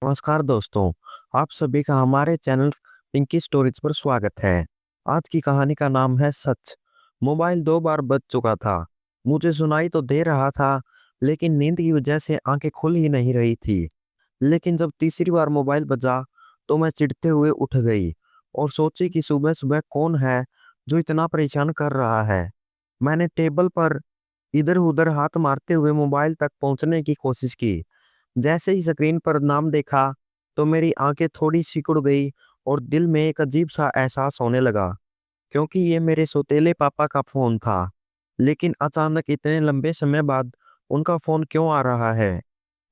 नमस्कार दोस्तों, आप सभी का हमारे चैनल पिंकी स्टोरीज पर स्वागत है। आज की कहानी का नाम है सच। मोबाइल 2 बार बज चुका था। मुझे सुनाई तो दे रहा था, लेकिन नींद की वजह से आंखें खुल ही नहीं रही थी। लेकिन जब तीसरी बार मोबाइल बजा, तो मैं चिढ़ते हुए उठ गई और सोची कि सुबह-सुबह कौन है जो इतना परेशान कर रहा है। मैंने टेबल पर इधर-उधर हाथ मारते हुए मोबाइल तक पहुंचने की कोशिश की। जैसे ही स्क्रीन पर नाम देखा, तो मेरी आंखें थोड़ी सिकुड़ गई और दिल में एक अजीब-सा एहसास होने लगा, क्योंकि ये मेरे सौतेले पापा का फ़ोन था। लेकिन अचानक इतने लंबे समय बाद उनका फ़ोन क्यों आ रहा है?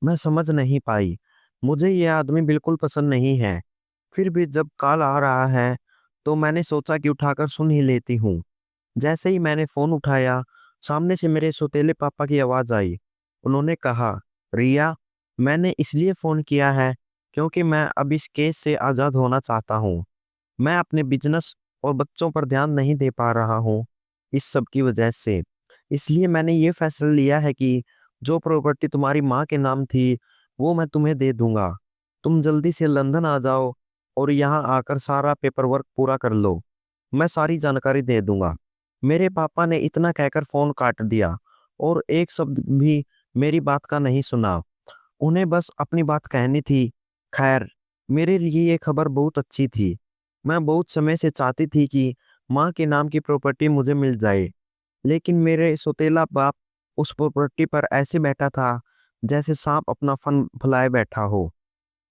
मैं समझ नहीं पाई। मुझे ये आदमी बिल्कुल पसंद नहीं है। फिर भी जब कॉल आ रहा है, तो मैंने सोचा कि उठाकर सुन ही लेती हूँ। जैसे ही मैंने फ़ोन उठाया, सामने से मेरे सौतेले पापा की आवाज़ आई। उन्होंने कहा, "रिया, मैंने इसलिए फ़ोन किया है, क्योंकि मैं अब इस केस से आज़ाद होना चाहता हूँ। मैं अपने बिज़नेस और बच्चों पर ध्यान नहीं दे पा रहा हूँ, इस सब की वजह से। इसलिए मैंने ये फ़ैसला लिया है कि जो प्रॉपर्टी तुम्हारी माँ के नाम थी, वो मैं तुम्हें दे दूँगा। तुम जल्दी से लंदन आ जाओ और यहाँ आकर सारा पेपर वर्क पूरा कर लो। मैं सारी जानकारी दे दूँगा।" मेरे पापा ने इतना कहकर फ़ोन काट दिया और एक शब्द भी मेरी बात का नहीं सुना। उन्हें बस अपनी बात कहनी थी। खैर, मेरे लिए ये खबर बहुत अच्छी थी। मैं बहुत समय से चाहती थी कि माँ के नाम की प्रॉपर्टी मुझे मिल जाए, लेकिन मेरे सौतेला बाप उस प्रॉपर्टी पर ऐसे बैठा था, जैसे साँप अपना फन फैलाए बैठा हो।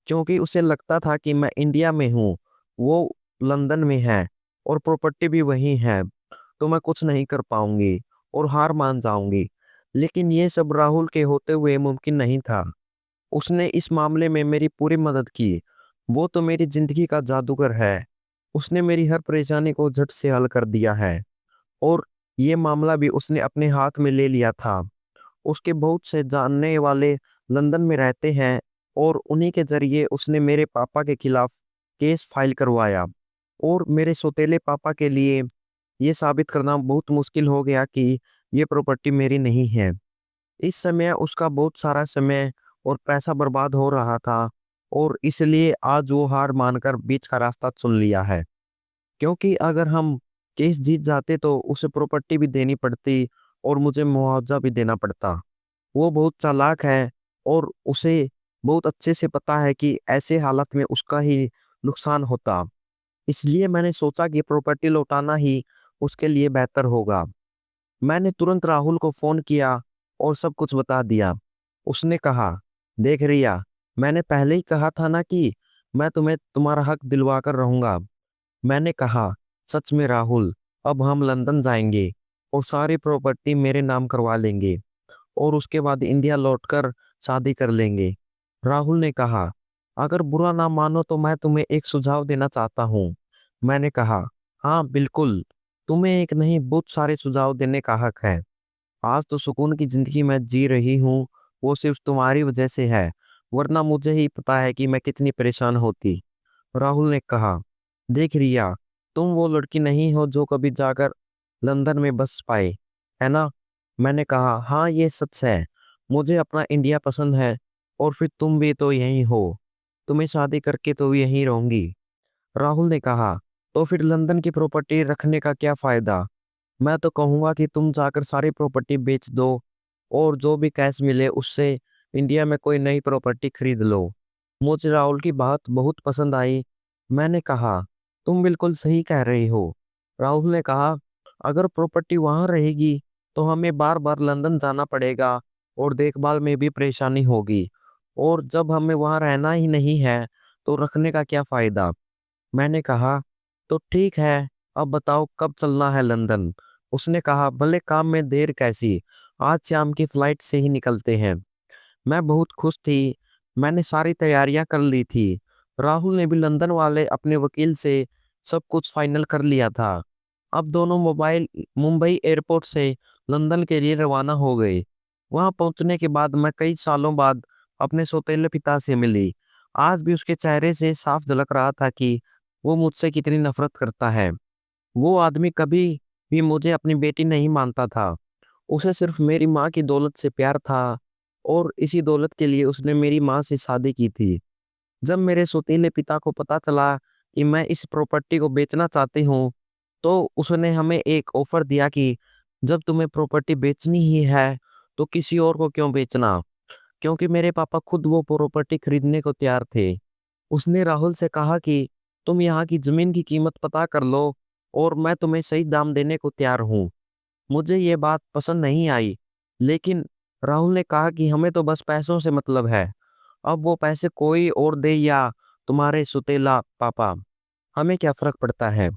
क्योंकि उसे लगता था कि मैं इंडिया में हूँ, वो लंदन में है और प्रॉपर्टी भी वहीं है, तो मैं कुछ नहीं कर पाऊँगी और हार मान जाऊँगी। लेकिन ये सब राहुल के होते हुए मुमकिन नहीं था। उसने इस मामले में मेरी पूरी मदद की। वो तो मेरी ज़िंदगी का जादूगर है। उसने मेरी हर परेशानी को झट से हल कर दिया है और ये मामला भी उसने अपने हाथ में ले लिया था। उसके बहुत से जानने वाले लंदन में रहते हैं और उन्हीं के ज़रिए उसने मेरे पापा के खिलाफ केस फाइल करवाया और मेरे सौतेले पापा के लिए ये साबित करना बहुत मुश्किल हो गया कि ये प्रॉपर्टी मेरी नहीं है। इस समय उसका बहुत सारा समय और पैसा बर्बाद हो रहा था और इसलिए आज वो हार मानकर बीच का रास्ता चुन लिया है। क्योंकि अगर हम केस जीत जाते तो उसे प्रॉपर्टी भी देनी पड़ती और मुझे मुआवजा भी देना पड़ता। वो बहुत चालाक है और उसे बहुत अच्छे से पता है कि ऐसे हालात में उसका ही नुकसान होता। इसलिए मैंने सोचा कि प्रॉपर्टी लौटाना ही उसके लिए बेहतर होगा। मैंने तुरंत राहुल को फ़ोन किया और सब कुछ बता दिया। उसने कहा, "देख रिया, मैंने पहले ही कहा था ना कि मैं तुम्हें तुम्हारा हक दिलवाकर रहूँगा।" मैंने कहा, "सच में राहुल, अब हम लंदन जाएँगे और सारी प्रॉपर्टी मेरे नाम करवा लेंगे और उसके बाद इंडिया लौटकर शादी कर लेंगे।" राहुल ने कहा, "अगर बुरा ना मानो तो मैं तुम्हें एक सुझाव देना चाहता हूँ।" मैंने कहा, "हाँ, बिल्कुल, तुम्हें एक नहीं बहुत सारे सुझाव देने का हक है। आज तो सुकून की ज़िंदगी मैं जी रही हूँ, वो सिर्फ़ तुम्हारी वजह से है, वरना मुझे ही पता है कि मैं कितनी परेशान होती।" राहुल ने कहा, "देख रिया, तुम वो लड़की नहीं हो जो कभी जाकर लंदन में बस पाए, है ना?" मैंने कहा, "हाँ, ये सच है। मुझे अपना इंडिया पसंद है और फिर तुम भी तो यहीं हो। तुम्हें शादी करके तो यहीं रहूँगी।" राहुल ने कहा, "तो फिर लंदन की प्रॉपर्टी रखने का क्या फ़ायदा? मैं तो कहूँगा कि तुम जाकर सारी प्रॉपर्टी बेच दो और जो भी कैश मिले उससे इंडिया में कोई नई प्रॉपर्टी खरीद लो।" मुझे राहुल की बात बहुत पसंद आई। मैंने कहा, "तुम बिल्कुल सही कह रही हो।" राहुल ने कहा, "अगर प्रॉपर्टी वहाँ रहेगी तो हमें बार-बार लंदन जाना पड़ेगा और देखभाल में भी परेशानी होगी और जब हमें वहाँ रहना ही नहीं है, तो रखने का क्या फ़ायदा?" मैंने कहा, "तो ठीक है, अब बताओ कब चलना है लंदन?" उसने कहा, "भले काम में देर कैसी, आज शाम की फ्लाइट से ही निकलते हैं।" मैं बहुत खुश थी, मैंने सारी तैयारियां कर ली थी। राहुल ने भी लंदन वाले अपने वकील से सब कुछ फाइनल कर लिया था। अब दोनों मोबाइल मुंबई एयरपोर्ट से लंदन के लिए रवाना हो गए। वहां पहुंचने के बाद मैं कई सालों बाद अपने सौतेले पिता से मिली। आज भी उसके चेहरे से साफ झलक रहा था कि वो मुझसे कितनी नफरत करता है। वो आदमी कभी भी मुझे अपनी बेटी नहीं मानता था। उसे सिर्फ मेरी माँ की दौलत से प्यार था और इसी दौलत के लिए उसने मेरी माँ से शादी की थी। जब मेरे सौतेले पिता को पता चला कि मैं इस प्रॉपर्टी को बेचना चाहती हूँ, तो उसने हमें एक ऑफर दिया कि जब तुम्हें प्रॉपर्टी बेचनी ही है, तो किसी और को क्यों बेचना? क्योंकि मेरे पापा खुद वो प्रॉपर्टी खरीदने को तैयार थे। उसने राहुल से कहा कि तुम यहाँ की जमीन की कीमत पता कर लो और मैं तुम्हें सही दाम देने को तैयार हूँ। मुझे ये बात पसंद नहीं आई, लेकिन राहुल ने कहा कि हमें तो बस पैसों से मतलब है। अब वो पैसे कोई और दे या तुम्हारे सुतेला पापा, हमें क्या फर्क पड़ता है?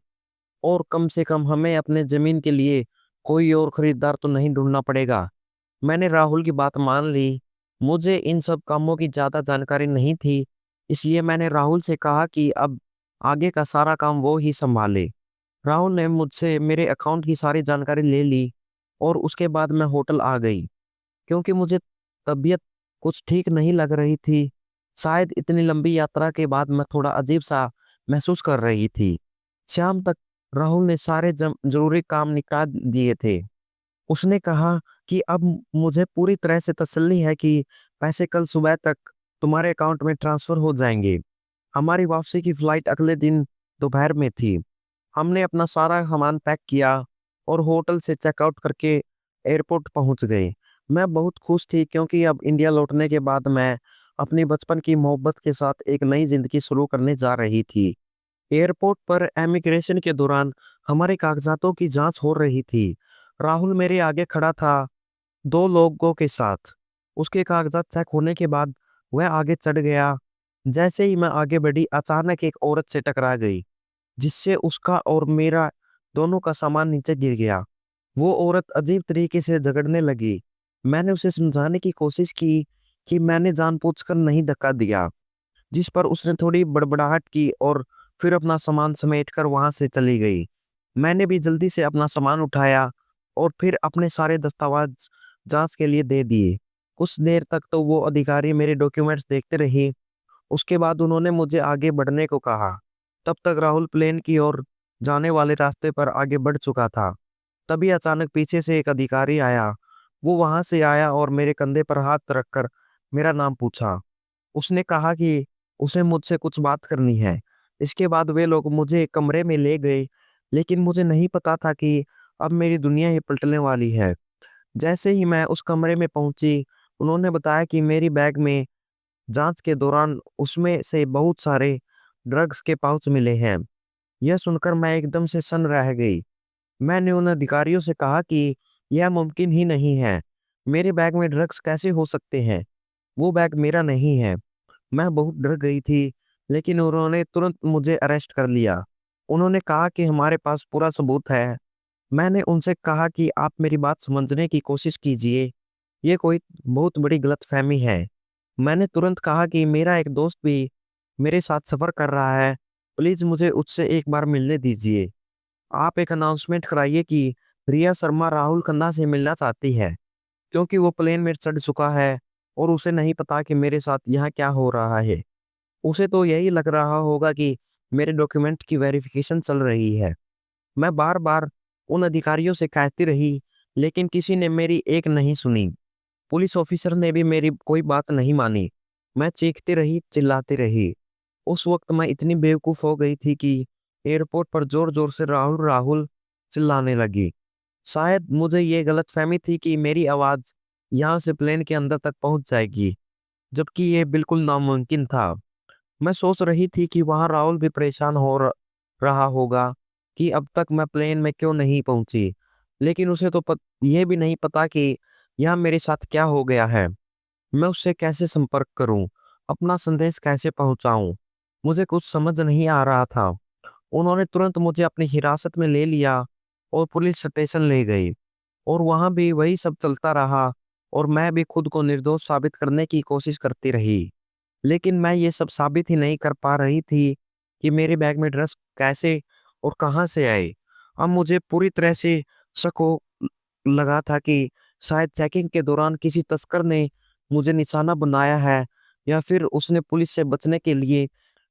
और कम से कम हमें अपने जमीन के लिए कोई और खरीदार तो नहीं ढूंढना पड़ेगा। मैंने राहुल की बात मान ली। मुझे इन सब कामों की ज्यादा जानकारी नहीं थी, इसलिए मैंने राहुल से कहा कि अब आगे का सारा काम वो ही संभाले। राहुल ने मुझसे मेरे अकाउंट की सारी जानकारी ले ली और उसके बाद मैं होटल आ गई, क्योंकि मुझे तबीयत कुछ ठीक नहीं लग रही थी। शायद इतनी लंबी यात्रा के बाद मैं थोड़ा अजीब सा महसूस कर रही थी। शाम तक राहुल ने सारे जरूरी काम निपटा दिए थे। उसने कहा कि अब मुझे पूरी तरह से तसल्ली है कि पैसे कल सुबह तक तुम्हारे अकाउंट में ट्रांसफर हो जाएंगे। हमारी वापसी की फ्लाइट अगले दिन दोपहर में थी। हमने अपना सारा सामान पैक किया और होटल से चेकआउट करके एयरपोर्ट पहुंच गए। मैं बहुत खुश थी, क्योंकि अब इंडिया लौटने के बाद मैं अपनी बचपन की मोहब्बत के साथ एक नई जिंदगी शुरू करने जा रही थी। एयरपोर्ट पर इमिग्रेशन के दौरान हमारे कागजातों की जांच हो रही थी। राहुल मेरे आगे खड़ा था, दो लोगों के साथ। उसके कागजात चेक होने के बाद वह आगे चढ़ गया। जैसे ही मैं आगे बढ़ी, अचानक एक औरत से टकरा गई, जिससे उसका और मेरा दोनों का सामान नीचे गिर गया। वो औरत अजीब तरीके से झगड़ने लगी। मैंने उसे समझाने की कोशिश की कि मैंने जानबूझकर नहीं धक्का दिया, जिस पर उसने थोड़ी बड़बड़ाहट की और फिर अपना सामान समेटकर वहां से चली गई। मैंने भी जल्दी से अपना सामान उठाया और फिर अपने सारे दस्तावेज जांच के लिए दे दिए। कुछ देर तक तो वो अधिकारी मेरे डॉक्यूमेंट्स देखते रहे। उसके बाद उन्होंने मुझे आगे बढ़ने को कहा। तब तक राहुल प्लेन की ओर जाने वाले रास्ते पर आगे बढ़ चुका था। तभी अचानक पीछे से एक अधिकारी आया। वो वहां से आया और मेरे कंधे पर हाथ रखकर मेरा नाम पूछा। उसने कहा कि उसे मुझसे कुछ बात करनी है। इसके बाद वे लोग मुझे एक कमरे में ले गए, लेकिन मुझे नहीं पता था कि अब मेरी दुनिया ही पलटने वाली है। जैसे ही मैं उस कमरे में पहुंची, उन्होंने बताया कि मेरी बैग में जांच के दौरान उसमें से बहुत सारे ड्रग्स के पाउच मिले हैं। यह सुनकर मैं एकदम से सन्न रह गई। मैंने उन अधिकारियों से कहा कि यह मुमकिन ही नहीं है। मेरे बैग में ड्रग्स कैसे हो सकते हैं? वो बैग मेरा नहीं है। मैं बहुत डर गई थी, लेकिन उन्होंने तुरंत मुझे अरेस्ट कर लिया। उन्होंने कहा कि हमारे पास पूरा सबूत है। मैंने उनसे कहा कि आप मेरी बात समझने की कोशिश कीजिए। ये कोई बहुत बड़ी गलतफहमी है। मैंने तुरंत कहा कि मेरा एक दोस्त भी मेरे साथ सफर कर रहा है। प्लीज मुझे उससे एक बार मिलने दीजिए। आप एक अनाउंसमेंट कराइए कि रिया शर्मा राहुल खन्ना से मिलना चाहती है, क्योंकि वो प्लेन में चढ़ चुका है और उसे नहीं पता कि मेरे साथ यहाँ क्या हो रहा है। उसे तो यही लग रहा होगा कि मेरे डॉक्यूमेंट की वेरिफिकेशन चल रही है। मैं बार बार उन अधिकारियों से कहती रही, लेकिन किसी ने मेरी एक नहीं सुनी। पुलिस ऑफिसर ने भी मेरी कोई बात नहीं मानी। मैं चीखती रही, चिल्लाती रही। उस वक्त मैं इतनी बेवकूफ हो गई थी कि एयरपोर्ट पर जोर जोर से राहुल राहुल चिल्लाने लगी। शायद मुझे ये गलतफहमी थी कि मेरी आवाज यहाँ से प्लेन के अंदर तक पहुंच जाएगी, जबकि ये बिल्कुल नामुमकिन था। मैं सोच रही थी कि वहां राहुल भी परेशान रहा होगा कि अब तक मैं प्लेन में क्यों नहीं पहुंची, लेकिन उसे तो ये भी नहीं पता कि यहाँ मेरे साथ क्या हो गया है। मैं उससे कैसे संपर्क करूं, अपना संदेश कैसे पहुंचाऊं? मुझे कुछ समझ नहीं आ रहा था। उन्होंने तुरंत मुझे अपनी हिरासत में ले लिया और पुलिस स्टेशन ले गई, और वहां भी वही सब चलता रहा और मैं भी खुद को निर्दोष साबित करने की कोशिश करती रही। लेकिन मैं ये सब साबित ही नहीं कर पा रही थी कि मेरे बैग में ड्रग्स कैसे और कहां से आए। अब मुझे पूरी तरह से शक हो लगा था कि शायद चेकिंग के दौरान किसी तस्कर ने मुझे निशाना बनाया है, या फिर उसने पुलिस से बचने के लिए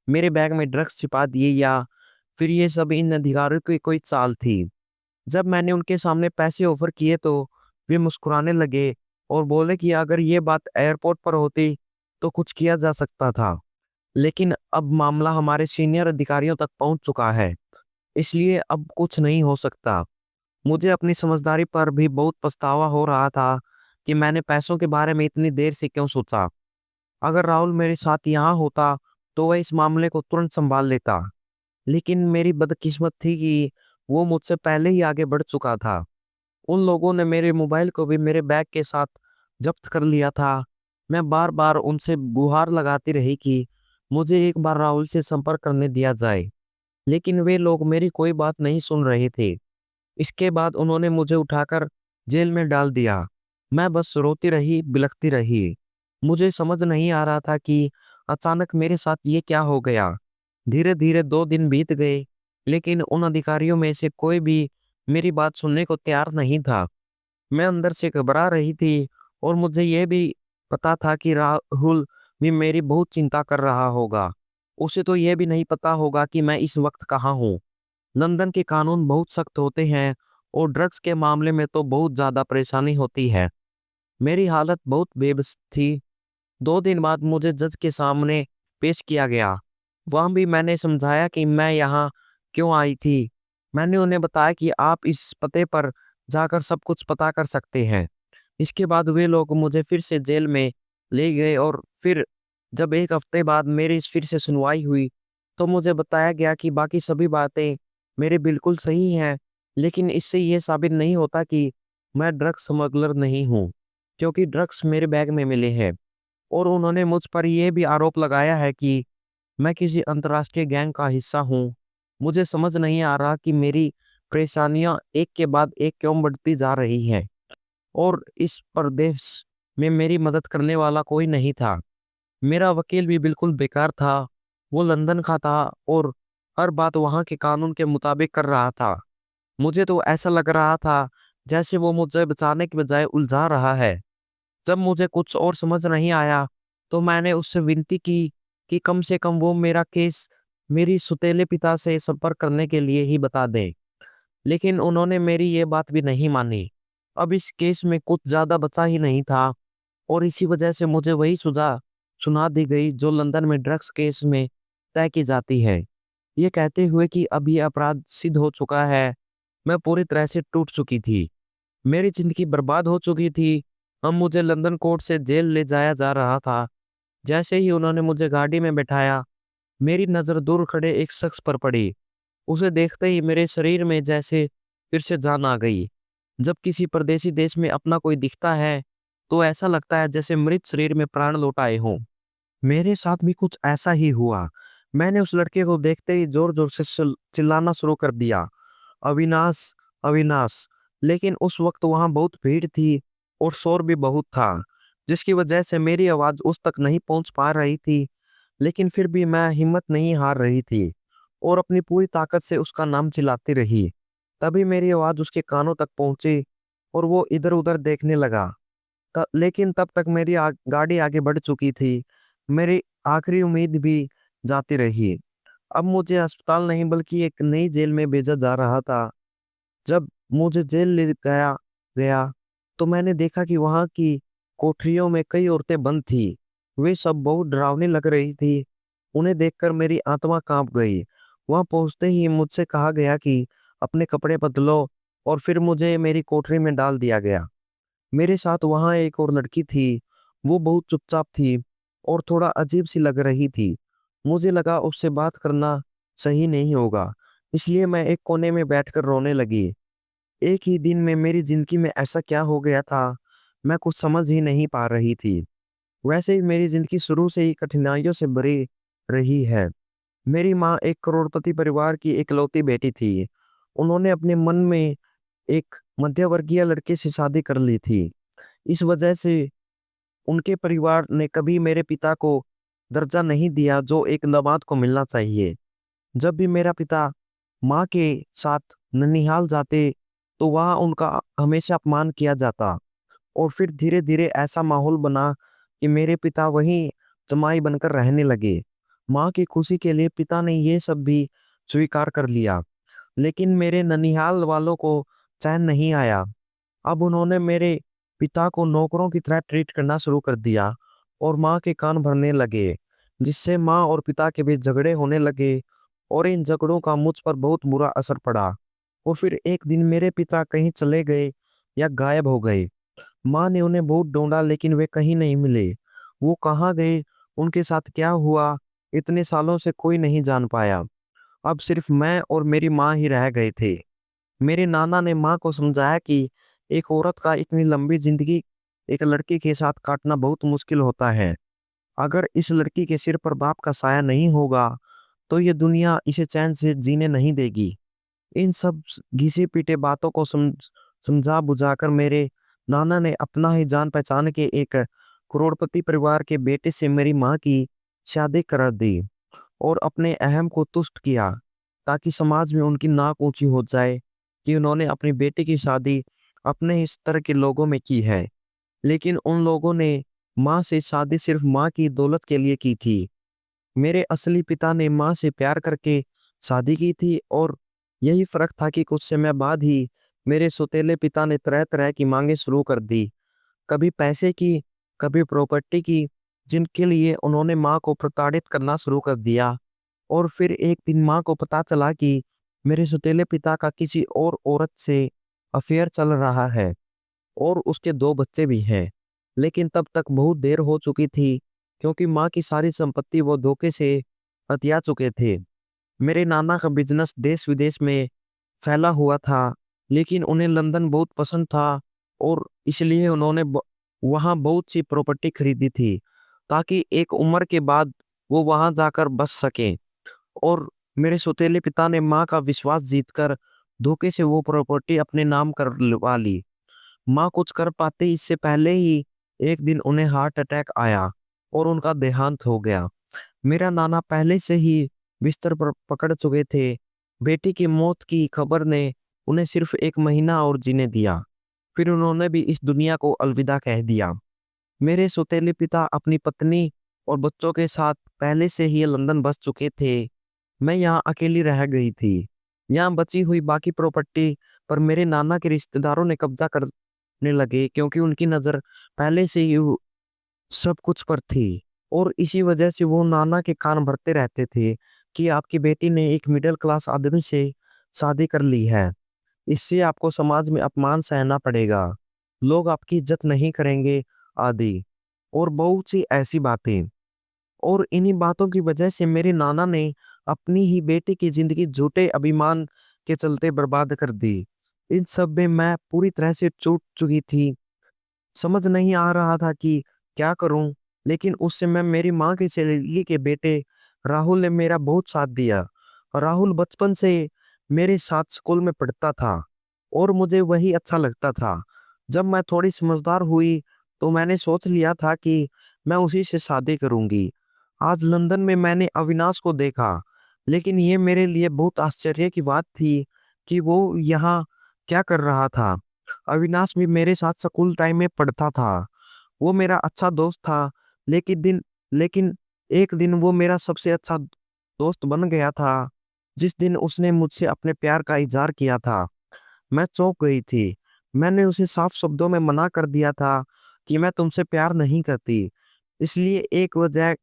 मेरे बैग में ड्रग्स छिपा दिए, या फिर ये सब इन अधिकारियों की कोई चाल थी। जब मैंने उनके सामने पैसे ऑफर किए, तो वे मुस्कुराने लगे और बोले कि अगर ये बात एयरपोर्ट पर होती तो कुछ किया जा सकता था। लेकिन अब मामला हमारे सीनियर अधिकारियों तक पहुंच चुका है, इसलिए अब कुछ नहीं हो सकता। मुझे अपनी समझदारी पर भी बहुत पछतावा हो रहा था कि मैंने पैसों के बारे में इतनी देर से क्यों सोचा। अगर राहुल मेरे साथ यहाँ होता तो वह इस मामले को तुरंत संभाल लेता, लेकिन मेरी बदकिस्मत थी कि वो मुझसे पहले ही आगे बढ़ चुका था। उन लोगों ने मेरे मोबाइल को भी मेरे बैग के साथ जब्त कर लिया था। मैं बार बार उनसे गुहार लगाती रही कि मुझे एक बार राहुल से संपर्क करने दिया जाए, लेकिन वे लोग मेरी कोई बात नहीं सुन रहे थे। इसके बाद उन्होंने मुझे उठाकर जेल में डाल दिया। मैं बस रोती रही, बिलखती रही। मुझे समझ नहीं आ रहा था कि अचानक मेरे साथ ये क्या हो गया। धीरे धीरे 2 दिन बीत गए, लेकिन उन अधिकारियों में से कोई भी मेरी बात सुनने को तैयार नहीं था। मैं अंदर से घबरा रही थी और मुझे यह भी पता था कि राहुल भी मेरी बहुत चिंता कर रहा होगा। उसे तो यह भी नहीं पता होगा कि मैं इस वक्त कहाँ हूँ। लंदन के कानून बहुत सख्त होते हैं और ड्रग्स के मामले में तो बहुत ज्यादा परेशानी होती है। मेरी हालत बहुत बेबस थी। 2 दिन बाद मुझे जज के सामने पेश किया गया। वहां भी मैंने समझाया कि मैं यहाँ क्यों आई थी। मैंने उन्हें बताया कि आप इस पते पर जाकर सब कुछ पता कर सकते हैं। इसके बाद वे लोग मुझे फिर से जेल में ले गए और फिर जब 1 हफ्ते बाद मेरी फिर से सुनवाई हुई तो मुझे बताया गया कि बाकी सभी बातें मेरे बिल्कुल सही हैं, लेकिन इससे ये साबित नहीं होता कि मैं ड्रग्स स्मगलर नहीं हूँ, क्योंकि ड्रग्स मेरे बैग में मिले हैं। और उन्होंने मुझ पर यह भी आरोप लगाया है कि मैं किसी अंतर्राष्ट्रीय गैंग का हिस्सा हूँ। मुझे समझ नहीं आ रहा कि मेरी परेशानियां एक के बाद एक क्यों बढ़ती जा रही हैं और इस प्रदेश में मेरी मदद करने वाला कोई नहीं था। मेरा वकील भी बिल्कुल बेकार था। वो लंदन का था और हर बात वहाँ के कानून के मुताबिक कर रहा था। मुझे तो ऐसा लग रहा था जैसे वो मुझे बचाने के बजाय उलझा रहा है। जब मुझे कुछ और समझ नहीं आया तो मैंने उससे विनती की कि कम से कम वो मेरा केस मेरी सुतेले पिता से संपर्क करने के लिए ही बता दे, लेकिन उन्होंने मेरी ये बात भी नहीं मानी। अब इस केस में कुछ ज्यादा बचा ही नहीं था और इसी वजह से मुझे वही सजा सुना दी गई जो लंदन में ड्रग्स केस में तय की जाती है। ये कहते हुए कि अब ये अपराध सिद्ध हो चुका है, मैं पूरी तरह से टूट चुकी थी। मेरी जिंदगी बर्बाद हो चुकी थी। अब मुझे लंदन कोर्ट से जेल ले जाया जा रहा था। जैसे ही उन्होंने मुझे गाड़ी में बैठाया, मेरी नज़र दूर खड़े एक शख्स पर पड़ी। उसे देखते ही मेरे शरीर में जैसे फिर से जान आ गई। जब किसी परदेसी देश में अपना कोई दिखता है तो ऐसा लगता है जैसे मृत शरीर में प्राण लौट आए हों। मेरे साथ भी कुछ ऐसा ही हुआ। मैंने उस लड़के को देखते ही जोर जोर से चिल्लाना शुरू कर दिया, अविनाश, अविनाश। लेकिन उस वक्त वहां बहुत भीड़ थी और शोर भी बहुत था, जिसकी वजह से मेरी आवाज उस तक नहीं पहुंच पा रही थी। लेकिन फिर भी मैं हिम्मत नहीं हार रही थी और अपनी पूरी ताकत से उसका नाम चिल्लाती रही। तभी मेरी आवाज उसके कानों तक पहुंची और वो इधर उधर देखने लगा। लेकिन तब तक मेरी गाड़ी आगे बढ़ चुकी थी। मेरी आखिरी उम्मीद भी जाती रही। अब मुझे अस्पताल नहीं बल्कि एक नई जेल में भेजा जा रहा था। जब मुझे जेल ले गया गया तो मैंने देखा कि वहां की कोठरियों में कई औरतें बंद थी। वे सब बहुत डरावनी लग रही थी। उन्हें देखकर मेरी आत्मा कांप गई। वहां पहुंचते ही मुझसे कहा गया कि अपने कपड़े बदलो और फिर मुझे मेरी कोठरी में डाल दिया गया। मेरे साथ वहां एक और लड़की थी। वो बहुत चुपचाप थी और थोड़ा अजीब सी लग रही थी। मुझे लगा उससे बात करना सही नहीं होगा, इसलिए मैं एक कोने में बैठकर रोने लगी। एक ही दिन में मेरी जिंदगी में ऐसा क्या हो गया था, मैं कुछ समझ ही नहीं पा रही थी। वैसे ही मेरी जिंदगी शुरू से ही कठिनाइयों से भरी रही है। मेरी माँ एक करोड़पति परिवार की इकलौती बेटी थी। उन्होंने अपने मन में एक मध्यवर्गीय लड़के से शादी कर ली थी। इस वजह से उनके परिवार ने कभी मेरे पिता को दर्जा नहीं दिया जो एक दामाद को मिलना चाहिए। जब भी मेरा पिता माँ के साथ ननिहाल जाते तो वहाँ उनका हमेशा अपमान किया जाता और फिर धीरे धीरे ऐसा माहौल बना कि मेरे पिता वहीं जमाई बनकर रहने लगे। माँ की खुशी के लिए पिता ने ये सब भी स्वीकार कर लिया, लेकिन मेरे ननिहाल वालों को चैन नहीं आया। अब उन्होंने मेरे पिता को नौकरों की तरह ट्रीट करना शुरू कर दिया और माँ के कान भरने लगे। जिससे माँ और पिता के बीच झगड़े होने लगे और इन झगड़ों का मुझ पर बहुत बुरा असर पड़ा। और फिर एक दिन मेरे पिता कहीं चले गए या गायब हो गए। माँ ने उन्हें बहुत ढूंढा लेकिन वे कहीं नहीं मिले। वो कहाँ गए, उनके साथ क्या हुआ, इतने सालों से कोई नहीं जान पाया। अब सिर्फ मैं और मेरी माँ ही रह गए थे। मेरे नाना ने माँ को समझाया कि एक औरत का इतनी लंबी जिंदगी एक लड़की के साथ काटना बहुत मुश्किल होता है। अगर इस लड़की के सिर पर बाप का साया नहीं होगा तो ये दुनिया इसे चैन से जीने नहीं देगी। इन सब घिसे पीटे बातों को समझा बुझाकर मेरे नाना ने अपना ही जान पहचान के एक करोड़पति परिवार के बेटे से मेरी माँ की शादी करा दी और अपने अहम को तुष्ट किया ताकि समाज में उनकी नाक ऊंची हो जाए कि उन्होंने अपनी बेटी की शादी अपने ही स्तर के लोगों में की है। लेकिन उन लोगों ने माँ से शादी सिर्फ माँ की दौलत के लिए की थी। मेरे असली पिता ने माँ से प्यार करके शादी की थी और यही फर्क था कि कुछ समय बाद ही मेरे सौतेले पिता ने तरह तरह की मांगे शुरू कर दी। कभी पैसे की, कभी प्रॉपर्टी की, जिनके लिए उन्होंने माँ को प्रताड़ित करना शुरू कर दिया। और फिर एक दिन माँ को पता चला कि मेरे सौतेले पिता का किसी और औरत से अफेयर चल रहा है और उसके दो बच्चे भी हैं। लेकिन तब तक बहुत देर हो चुकी थी क्योंकि माँ की सारी संपत्ति वो धोखे से हथिया चुके थे। मेरे नाना का बिजनेस देश विदेश में फैला हुआ था, लेकिन उन्हें लंदन बहुत पसंद था और इसलिए उन्होंने वहाँ बहुत सी प्रॉपर्टी खरीदी थी ताकि एक उम्र के बाद वो वहाँ जाकर बस सके। और मेरे सौतेले पिता ने माँ का विश्वास जीतकर धोखे से वो प्रॉपर्टी अपने नाम करवा ली। माँ कुछ कर पाते इससे पहले ही एक दिन उन्हें हार्ट अटैक आया और उनका देहांत हो गया। मेरा नाना पहले से ही बिस्तर पर पकड़ चुके थे। बेटी की मौत की खबर ने उन्हें सिर्फ एक महीना और जीने दिया। फिर उन्होंने भी इस दुनिया को अलविदा कह दिया। मेरे सौतेले पिता अपनी पत्नी और बच्चों के साथ पहले से ही लंदन बस चुके थे। मैं यहाँ अकेली रह गई थी। यहाँ बची हुई बाकी प्रॉपर्टी पर मेरे नाना के रिश्तेदारों ने कब्जा करने लगे क्योंकि उनकी नज़र पहले से ही सब कुछ पर थी। और इसी वजह से वो नाना के कान भरते रहते थे कि आपकी बेटी ने एक मिडिल क्लास आदमी से शादी कर ली है, इससे आपको समाज में अपमान सहना पड़ेगा, लोग आपकी इज्जत नहीं करेंगे, आदि और बहुत सी ऐसी बातें। और इन्हीं बातों की वजह से मेरे नाना ने अपनी ही बेटी की जिंदगी झूठे अभिमान के चलते बर्बाद कर दी। इन सब में मैं पूरी तरह से चूट चुकी थी। समझ नहीं आ रहा था कि क्या करूं। लेकिन उस समय मेरी माँ के सहेली के बेटे राहुल ने मेरा बहुत साथ दिया। राहुल बचपन से मेरे साथ स्कूल में पढ़ता था और मुझे वही अच्छा लगता था। जब मैं थोड़ी समझदार हुई तो मैंने सोच लिया था कि मैं उसी से शादी करूंगी। आज लंदन में मैंने अविनाश को देखा, लेकिन ये मेरे लिए बहुत आश्चर्य की बात थी कि वो यहाँ क्या कर रहा था। अविनाश भी मेरे साथ स्कूल टाइम में पढ़ता था। वो मेरा अच्छा दोस्त था। लेकिन एक दिन वो मेरा सबसे अच्छा दोस्त बन गया था। जिस दिन उसने मुझसे अपने प्यार का इजहार किया था, मैं चौंक गई थी। मैंने उसे साफ शब्दों में मना कर दिया था कि मैं तुमसे प्यार नहीं करती। इसलिए एक वजह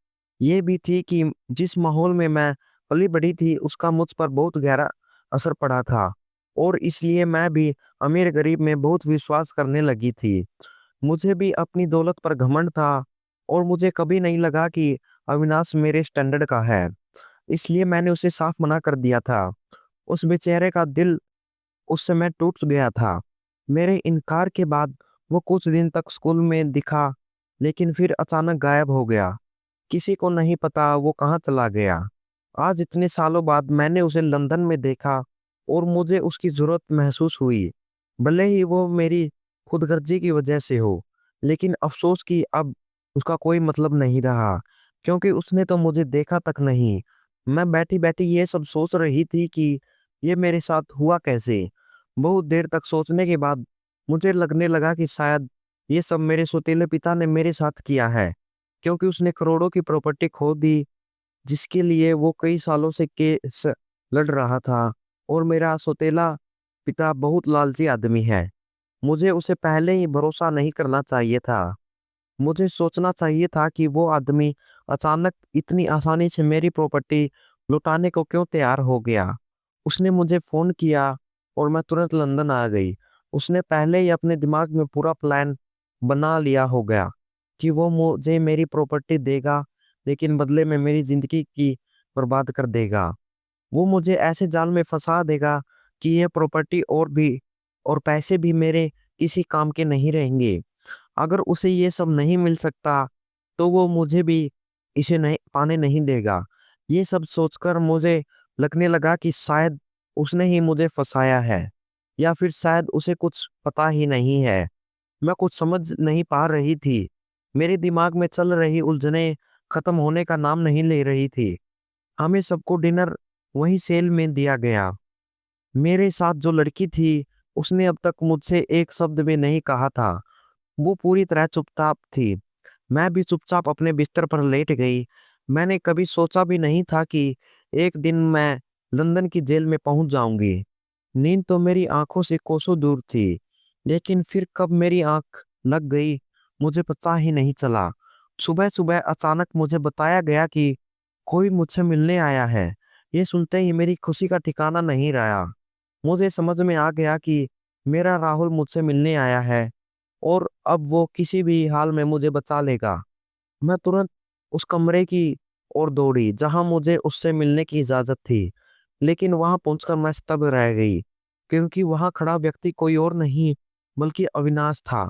ये भी थी कि जिस माहौल में मैं पली बड़ी थी उसका मुझ पर बहुत गहरा असर पड़ा था और इसलिए मैं भी अमीर गरीब में बहुत विश्वास करने लगी थी। मुझे भी अपनी दौलत पर घमंड था और मुझे कभी नहीं लगा कि अविनाश मेरे स्टैंडर्ड का है। इसलिए मैंने उसे साफ मना कर दिया था। उस बेचारे का दिल उस समय टूट गया था। मेरे इनकार के बाद वो कुछ दिन तक स्कूल में दिखा, लेकिन फिर अचानक गायब हो गया। किसी को नहीं पता वो कहाँ चला गया। आज इतने सालों बाद मैंने उसे लंदन में देखा और मुझे उसकी जरूरत महसूस हुई। भले ही वो मेरी खुदगर्जी की वजह से हो, लेकिन अफसोस कि अब उसका कोई मतलब नहीं रहा क्योंकि उसने तो मुझे देखा तक नहीं। मैं बैठी बैठी ये सब सोच रही थी कि ये मेरे साथ हुआ कैसे। बहुत देर तक सोचने के बाद मुझे लगने लगा कि शायद ये सब मेरे सौतेले पिता ने मेरे साथ किया है, क्योंकि उसने करोड़ों की प्रॉपर्टी खो दी जिसके लिए वो कई सालों से केस लड़ रहा था। और मेरा सौतेला पिता बहुत लालची आदमी है। मुझे उसे पहले ही भरोसा नहीं करना चाहिए था। मुझे सोचना चाहिए था कि वो आदमी अचानक इतनी आसानी से मेरी प्रॉपर्टी लुटाने को क्यों तैयार हो गया। उसने मुझे फ़ोन किया और मैं तुरंत लंदन आ गई। उसने पहले ही अपने दिमाग में पूरा प्लान बना लिया हो गया कि वो मुझे मेरी प्रॉपर्टी देगा, लेकिन बदले में मेरी ज़िंदगी की बर्बाद कर देगा। वो मुझे ऐसे जाल में फँसा देगा कि ये प्रॉपर्टी और पैसे भी मेरे किसी काम के नहीं रहेंगे। अगर उसे ये सब नहीं मिल सकता, तो वो मुझे भी इसे नहीं पाने नहीं देगा। ये सब सोचकर मुझे लगने लगा कि शायद उसने ही मुझे फँसाया है, या फिर शायद उसे कुछ पता ही नहीं है। मैं कुछ समझ नहीं पा रही थी। मेरे दिमाग में चल रही उलझनें खत्म होने का नाम नहीं ले रही थी। हमें सबको डिनर वहीं सेल में दिया गया। मेरे साथ जो लड़की थी, उसने अब तक मुझसे एक शब्द भी नहीं कहा था। वो पूरी तरह चुपचाप थी। मैं भी चुपचाप अपने बिस्तर पर लेट गई। मैंने कभी सोचा भी नहीं था कि एक दिन मैं लंदन की जेल में पहुंच जाऊंगी। नींद तो मेरी आंखों से कोसों दूर थी, लेकिन फिर कब मेरी आंख लग गई, मुझे पता ही नहीं चला। सुबह-सुबह अचानक मुझे बताया गया कि कोई मुझसे मिलने आया है। ये सुनते ही मेरी खुशी का ठिकाना नहीं रहा। मुझे समझ में आ गया कि मेरा राहुल मुझसे मिलने आया है और अब वो किसी भी हाल में मुझे बचा लेगा। मैं तुरंत उस कमरे की ओर दौड़ी जहां मुझे उससे मिलने की इजाज़त थी, लेकिन वहां पहुंचकर मैं स्तब्ध रह गई, क्योंकि वहां खड़ा व्यक्ति कोई और नहीं बल्कि अविनाश था।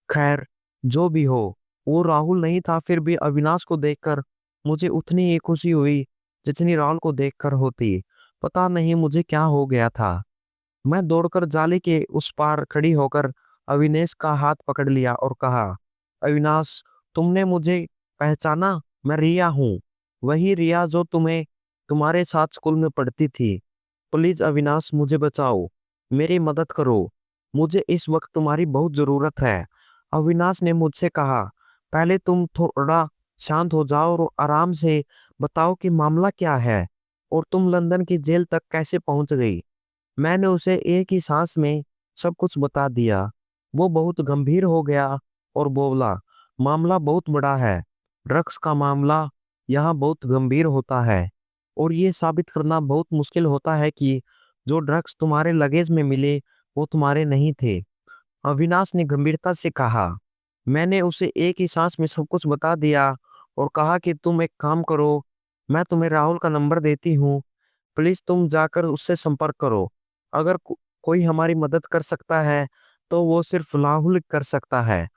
खैर, जो भी हो, वो राहुल नहीं था। फिर भी अविनाश को देखकर मुझे उतनी ही खुशी हुई जितनी राहुल को देखकर होती। पता नहीं मुझे क्या हो गया था। मैं दौड़कर जाली के उस पार खड़ी होकर अविनाश का हाथ पकड़ लिया और कहा, अविनाश, तुमने मुझे पहचाना? मैं रिया हूँ। वही रिया जो तुम्हारे साथ स्कूल में पढ़ती थी। प्लीज अविनाश, मुझे बचाओ। मेरी मदद करो। मुझे इस वक्त तुम्हारी बहुत जरूरत है। अविनाश ने मुझसे कहा, पहले तुम थोड़ा शांत हो जाओ और आराम से बताओ कि मामला क्या है और तुम लंदन की जेल तक कैसे पहुंच गई। मैंने उसे एक ही सांस में सब कुछ बता दिया। वो बहुत गंभीर हो गया और बोला, मामला बहुत बड़ा है। ड्रग्स का मामला यहाँ बहुत गंभीर होता है और ये साबित करना बहुत मुश्किल होता है कि जो ड्रग्स तुम्हारे लगेज में मिले वो तुम्हारे नहीं थे। अविनाश ने गंभीरता से कहा। मैंने उसे एक ही सांस में सब कुछ बता दिया और कहा कि तुम एक काम करो, मैं तुम्हें राहुल का नंबर देती हूँ। प्लीज तुम जाकर उससे संपर्क करो। अगर कोई हमारी मदद कर सकता है, तो वो सिर्फ राहुल कर सकता है,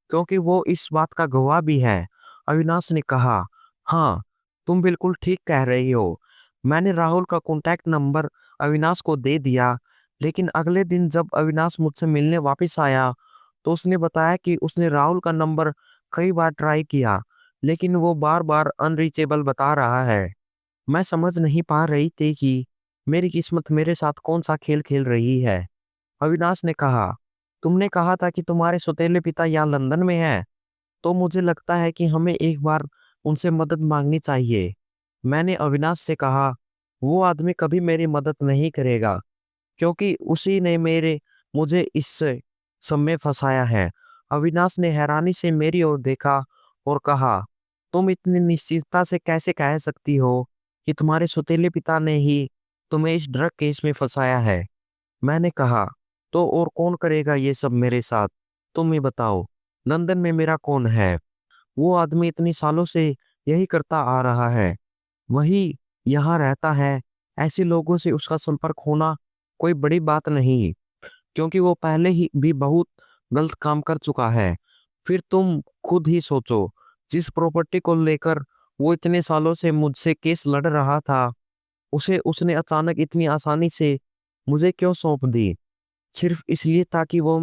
क्योंकि वो इस बात का गवाह भी है। अविनाश ने कहा, हाँ, तुम बिल्कुल ठीक कह रही हो। मैंने राहुल का कॉन्टैक्ट नंबर अविनाश को दे दिया, लेकिन अगले दिन जब अविनाश मुझसे मिलने वापस आया, तो उसने बताया कि उसने राहुल का नंबर कई बार ट्राई किया, लेकिन वो बार-बार अनरीचेबल बता रहा है। मैं समझ नहीं पा रही थी कि मेरी किस्मत मेरे साथ कौन-सा खेल खेल रही है। अविनाश ने कहा, तुमने कहा था कि तुम्हारे सौतेले पिता यहाँ लंदन में हैं, तो मुझे लगता है कि हमें एक बार उनसे मदद मांगनी चाहिए। मैंने अविनाश से कहा, वो आदमी कभी मेरी मदद नहीं करेगा, क्योंकि उसी ने मुझे इस सब में फंसाया है। अविनाश ने हैरानी से मेरी ओर देखा और कहा, तुम इतनी निश्चितता से कैसे कह सकती हो कि तुम्हारे सौतेले पिता ने ही तुम्हें इस ड्रग केस में फंसाया है? मैंने कहा, तो और कौन करेगा ये सब मेरे साथ? तुम ही बताओ, लंदन में मेरा कौन है? वो आदमी इतनी सालों से यही करता आ रहा है। वही यहाँ रहता है। ऐसे लोगों से उसका संपर्क होना कोई बड़ी बात नहीं, क्योंकि वो पहले ही भी बहुत गलत काम कर चुका है। फिर तुम खुद ही सोचो, जिस प्रॉपर्टी को लेकर वो इतने सालों से मुझसे केस लड़ रहा था, उसे उसने अचानक इतनी आसानी से मुझे क्यों सौंप दी? सिर्फ इसलिए ताकि वो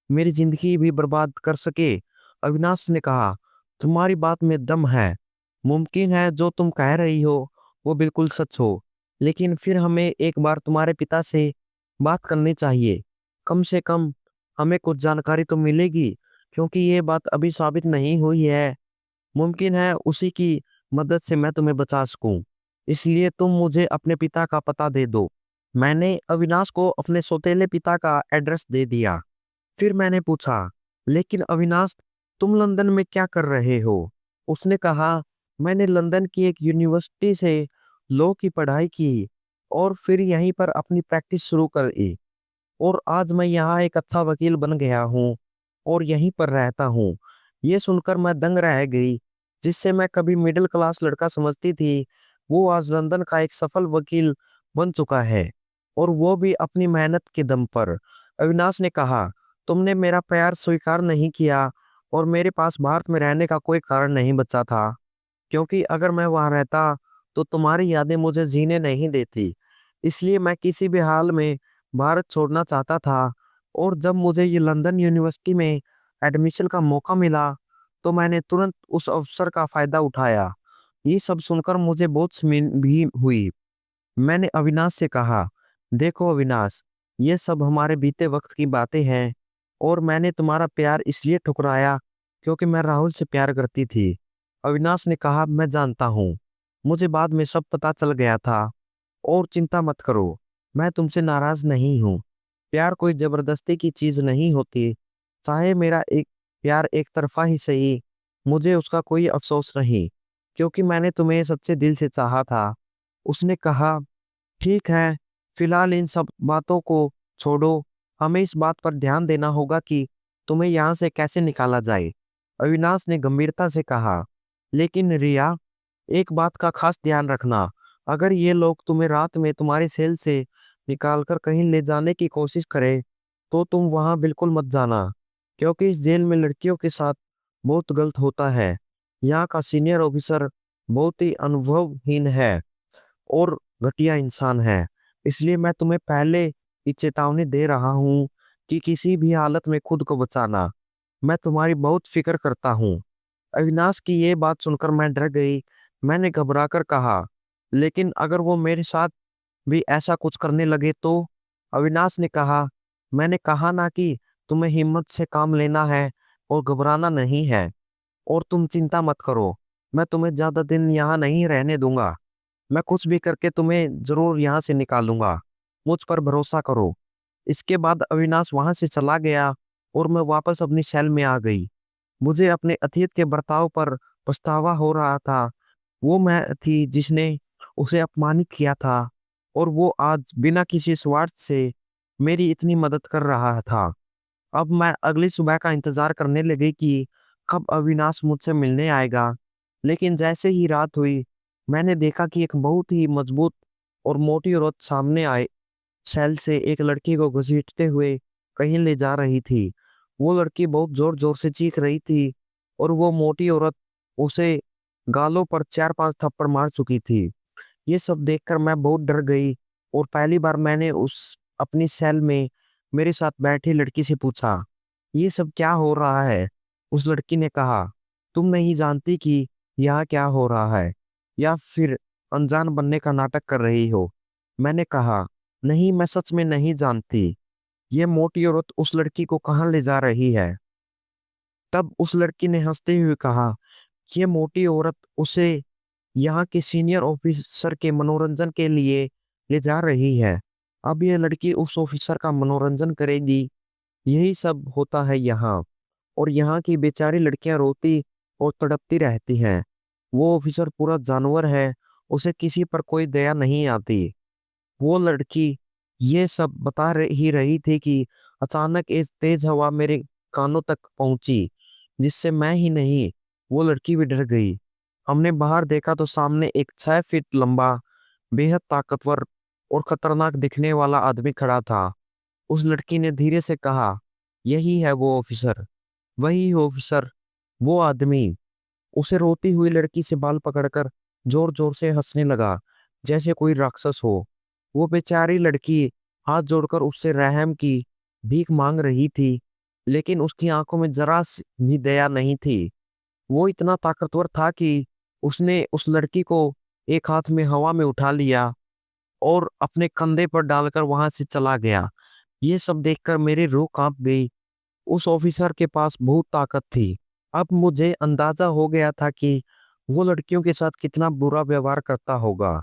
मेरी ज़िंदगी भी बर्बाद कर सके। अविनाश ने कहा, तुम्हारी बात में दम है। मुमकिन है जो तुम कह रही हो वो बिल्कुल सच हो, लेकिन फिर हमें एक बार तुम्हारे पिता से बात करनी चाहिए। कम से कम हमें कुछ जानकारी तो मिलेगी, क्योंकि ये बात अभी साबित नहीं हुई है। मुमकिन है उसी की मदद से मैं तुम्हें बचा सकूं। इसलिए तुम मुझे अपने पिता का पता दे दो। मैंने अविनाश को अपने सौतेले पिता का एड्रेस दे दिया। फिर मैंने पूछा, लेकिन अविनाश, तुम लंदन में क्या कर रहे हो? उसने कहा, मैंने लंदन की एक यूनिवर्सिटी से लॉ की पढ़ाई की और फिर यहीं पर अपनी प्रैक्टिस शुरू करी और आज मैं यहाँ एक अच्छा वकील बन गया हूँ और यहीं पर रहता हूँ। ये सुनकर मैं दंग रह गई। जिससे मैं कभी मिडिल क्लास लड़का समझती थी, वो आज लंदन का एक सफल वकील बन चुका है, और वो भी अपनी मेहनत के दम पर। अविनाश ने कहा, तुमने मेरा प्यार स्वीकार नहीं किया और मेरे पास भारत में रहने का कोई कारण नहीं बचा था, क्योंकि अगर मैं वहां रहता तो तुम्हारी यादें मुझे जीने नहीं देती। इसलिए मैं किसी भी हाल में भारत छोड़ना चाहता था, और जब मुझे ये लंदन यूनिवर्सिटी में एडमिशन का मौका मिला तो मैंने तुरंत उस अवसर का फायदा उठाया। ये सब सुनकर मुझे बहुत शर्मिंदगी भी हुई। मैंने अविनाश से कहा, देखो अविनाश, ये सब हमारे बीते वक्त की बातें हैं, और मैंने तुम्हारा प्यार इसलिए ठुकराया क्योंकि मैं राहुल से प्यार करती थी। अविनाश ने कहा, मैं जानता हूँ, मुझे बाद में सब पता चल गया था, और चिंता मत करो, मैं तुमसे नाराज नहीं हूँ। प्यार कोई जबरदस्ती की चीज नहीं होती। चाहे मेरा एक प्यार एक तरफा ही सही, मुझे उसका कोई अफसोस नहीं, क्योंकि मैंने तुम्हें सच्चे दिल से चाहा था। उसने कहा, ठीक है, फिलहाल इन सब बातों को छोड़ो, हमें इस बात पर ध्यान देना होगा कि तुम्हें यहाँ से कैसे निकाला जाए। अविनाश ने गंभीरता से कहा, लेकिन रिया, एक बात का खास ध्यान रखना, अगर ये लोग तुम्हें रात में तुम्हारी सेल से निकालकर कहीं ले जाने की कोशिश करें तो तुम वहां बिल्कुल मत जाना, क्योंकि इस जेल में लड़कियों के साथ बहुत गलत होता है। यहाँ का सीनियर ऑफिसर बहुत ही अनुभवहीन है और घटिया इंसान है। इसलिए मैं तुम्हें पहले ही चेतावनी दे रहा हूँ कि किसी भी हालत में खुद को बचाना। मैं तुम्हारी बहुत फिक्र करता हूँ। अविनाश की ये बात सुनकर मैं डर गई। मैंने घबराकर कहा, लेकिन अगर वो मेरे साथ भी ऐसा कुछ करने लगे तो? अविनाश ने कहा, मैंने कहा ना कि तुम्हें हिम्मत से काम लेना है और घबराना नहीं है। और तुम चिंता मत करो, मैं तुम्हें ज्यादा दिन यहाँ नहीं रहने दूंगा। मैं कुछ भी करके तुम्हें जरूर यहाँ से निकालूंगा, मुझ पर भरोसा करो। इसके बाद अविनाश वहां से चला गया और मैं वापस अपनी सेल में आ गई। मुझे अपने अतीत के बर्ताव पर पछतावा हो रहा था। वो मैं थी जिसने उसे अपमानित किया था, और वो आज बिना किसी स्वार्थ से मेरी इतनी मदद कर रहा था। अब मैं अगली सुबह का इंतजार करने लगी कि कब अविनाश मुझसे मिलने आएगा। लेकिन जैसे ही रात हुई, मैंने देखा कि एक बहुत ही मजबूत और मोटी औरत सामने आए सेल से एक लड़की को घसीटते हुए कहीं ले जा रही थी। वो लड़की बहुत जोर जोर से चीख रही थी, और वो मोटी औरत उसे गालों पर 4-5 थप्पड़ मार चुकी थी। ये सब देखकर मैं बहुत डर गई, और पहली बार मैंने उस अपनी सेल में मेरे साथ बैठी लड़की से पूछा, ये सब क्या हो रहा है? उस लड़की ने कहा, तुम नहीं जानती कि यहाँ क्या हो रहा है, या फिर अनजान बनने का नाटक कर रही हो? मैंने कहा, नहीं, मैं सच में नहीं जानती। ये मोटी औरत उस लड़की को कहाँ ले जा रही है? तब उस लड़की ने हंसते हुए कहा, ये मोटी औरत उसे यहाँ के सीनियर ऑफिसर के मनोरंजन के लिए ले जा रही है। अब यह लड़की उस ऑफिसर का मनोरंजन करेगी। यही सब होता है यहाँ। और यहाँ की बेचारी लड़कियां रोती और तड़पती रहती हैं। वो ऑफिसर पूरा जानवर है, उसे किसी पर कोई दया नहीं आती। वो लड़की ये सब बता ही रही थी कि अचानक एक तेज हवा मेरे कानों तक पहुंची, जिससे मैं ही नहीं, वो लड़की भी डर गई। हमने बाहर देखा तो सामने एक 6 फीट लंबा, बेहद ताकतवर और खतरनाक दिखने वाला आदमी खड़ा था। उस लड़की ने धीरे से कहा, यही है वो ऑफिसर, वही ऑफिसर, वो आदमी। उसे रोती हुई लड़की से बाल पकड़कर जोर जोर से हंसने लगा, जैसे कोई राक्षस हो। वो बेचारी लड़की हाथ जोड़कर उससे रहम की भीख मांग रही थी, लेकिन उसकी आंखों में जरा सी भी दया नहीं थी। वो इतना ताकतवर था कि उसने उस लड़की को एक हाथ में हवा में उठा लिया और अपने कंधे पर डालकर वहां से चला गया। ये सब देखकर मेरी रूह कांप गई। उस ऑफिसर के पास बहुत ताकत थी। अब मुझे अंदाजा हो गया था कि वो लड़कियों के साथ कितना बुरा व्यवहार करता होगा।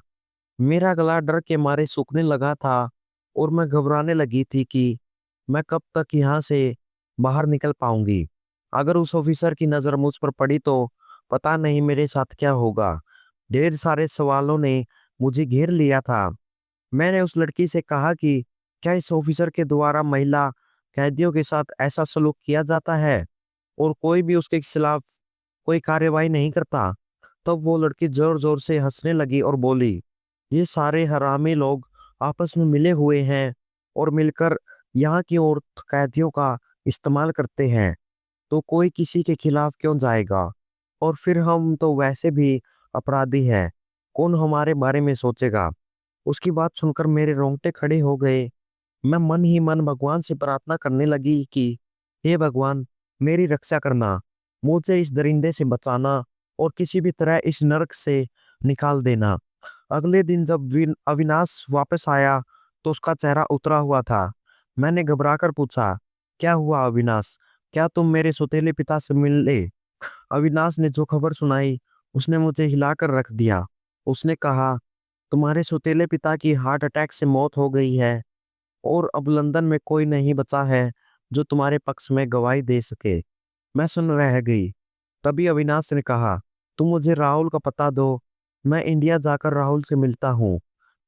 मेरा गला डर के मारे सूखने लगा था, और मैं घबराने लगी थी कि मैं कब तक यहाँ से बाहर निकल पाऊंगी। अगर उस ऑफिसर की नजर मुझ पर पड़ी तो पता नहीं मेरे साथ क्या होगा। ढेर सारे सवालों ने मुझे घेर लिया था। मैंने उस लड़की से कहा कि क्या इस ऑफिसर के द्वारा महिला कैदियों के साथ ऐसा सलूक किया जाता है और कोई भी उसके खिलाफ कोई कार्रवाई नहीं करता। तब वो लड़की जोर जोर से हंसने लगी और बोली, ये सारे हरामी लोग आपस में मिले हुए हैं और मिलकर यहाँ की औरत कैदियों का इस्तेमाल करते हैं, तो कोई किसी के खिलाफ क्यों जाएगा? और फिर हम तो वैसे भी अपराधी हैं, कौन हमारे बारे में सोचेगा? उसकी बात सुनकर मेरे रोंगटे खड़े हो गए। मैं मन ही मन भगवान से प्रार्थना करने लगी कि हे भगवान, मेरी रक्षा करना, मुझे इस दरिंदे से बचाना और किसी भी तरह इस नरक से निकाल देना। अगले दिन जब अविनाश वापस आया तो उसका चेहरा उतरा हुआ था। मैंने घबराकर पूछा, क्या हुआ अविनाश? क्या तुम मेरे सौतेले पिता से मिले? अविनाश ने जो खबर सुनाई उसने मुझे हिलाकर रख दिया। उसने कहा, तुम्हारे सौतेले पिता की हार्ट अटैक से मौत हो गई है और अब लंदन में कोई नहीं बचा है जो तुम्हारे पक्ष में गवाही दे सके। मैं सुन रह गई। तभी अविनाश ने कहा, तुम मुझे राहुल का पता दो, मैं इंडिया जाकर राहुल से मिलता हूँ।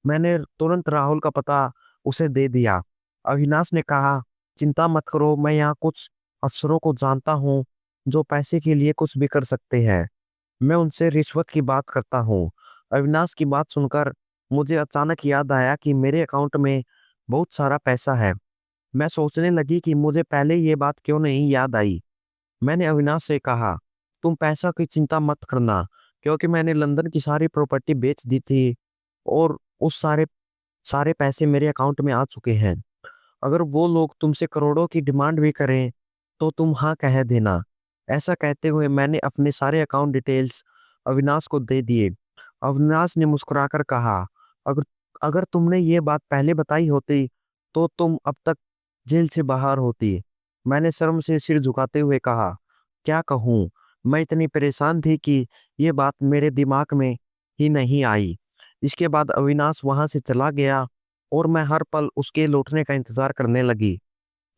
मैंने तुरंत राहुल का पता उसे दे दिया। अविनाश ने कहा, चिंता मत करो, मैं यहाँ कुछ अफसरों को जानता हूँ जो पैसे के लिए कुछ भी कर सकते हैं। मैं उनसे रिश्वत की बात करता हूँ। अविनाश की बात सुनकर मुझे अचानक याद आया कि मेरे अकाउंट में बहुत सारा पैसा है। मैं सोचने लगी कि मुझे पहले ये बात क्यों नहीं याद आई। मैंने अविनाश से कहा, तुम पैसा की चिंता मत करना, क्योंकि मैंने लंदन की सारी प्रॉपर्टी बेच दी थी और उस सारे सारे पैसे मेरे अकाउंट में आ चुके हैं। अगर वो लोग तुमसे करोड़ों की डिमांड भी करें तो तुम हाँ कह देना। ऐसा कहते हुए मैंने अपने सारे अकाउंट डिटेल्स अविनाश को दे दिए। अविनाश ने मुस्कुराकर कहा, अगर अगर तुमने ये बात पहले बताई होती तो तुम अब तक जेल से बाहर होती। मैंने शर्म से सिर झुकाते हुए कहा, क्या कहूँ, मैं इतनी परेशान थी कि ये बात मेरे दिमाग में ही नहीं आई। इसके बाद अविनाश वहां से चला गया और मैं हर पल उसके लौटने का इंतजार करने लगी।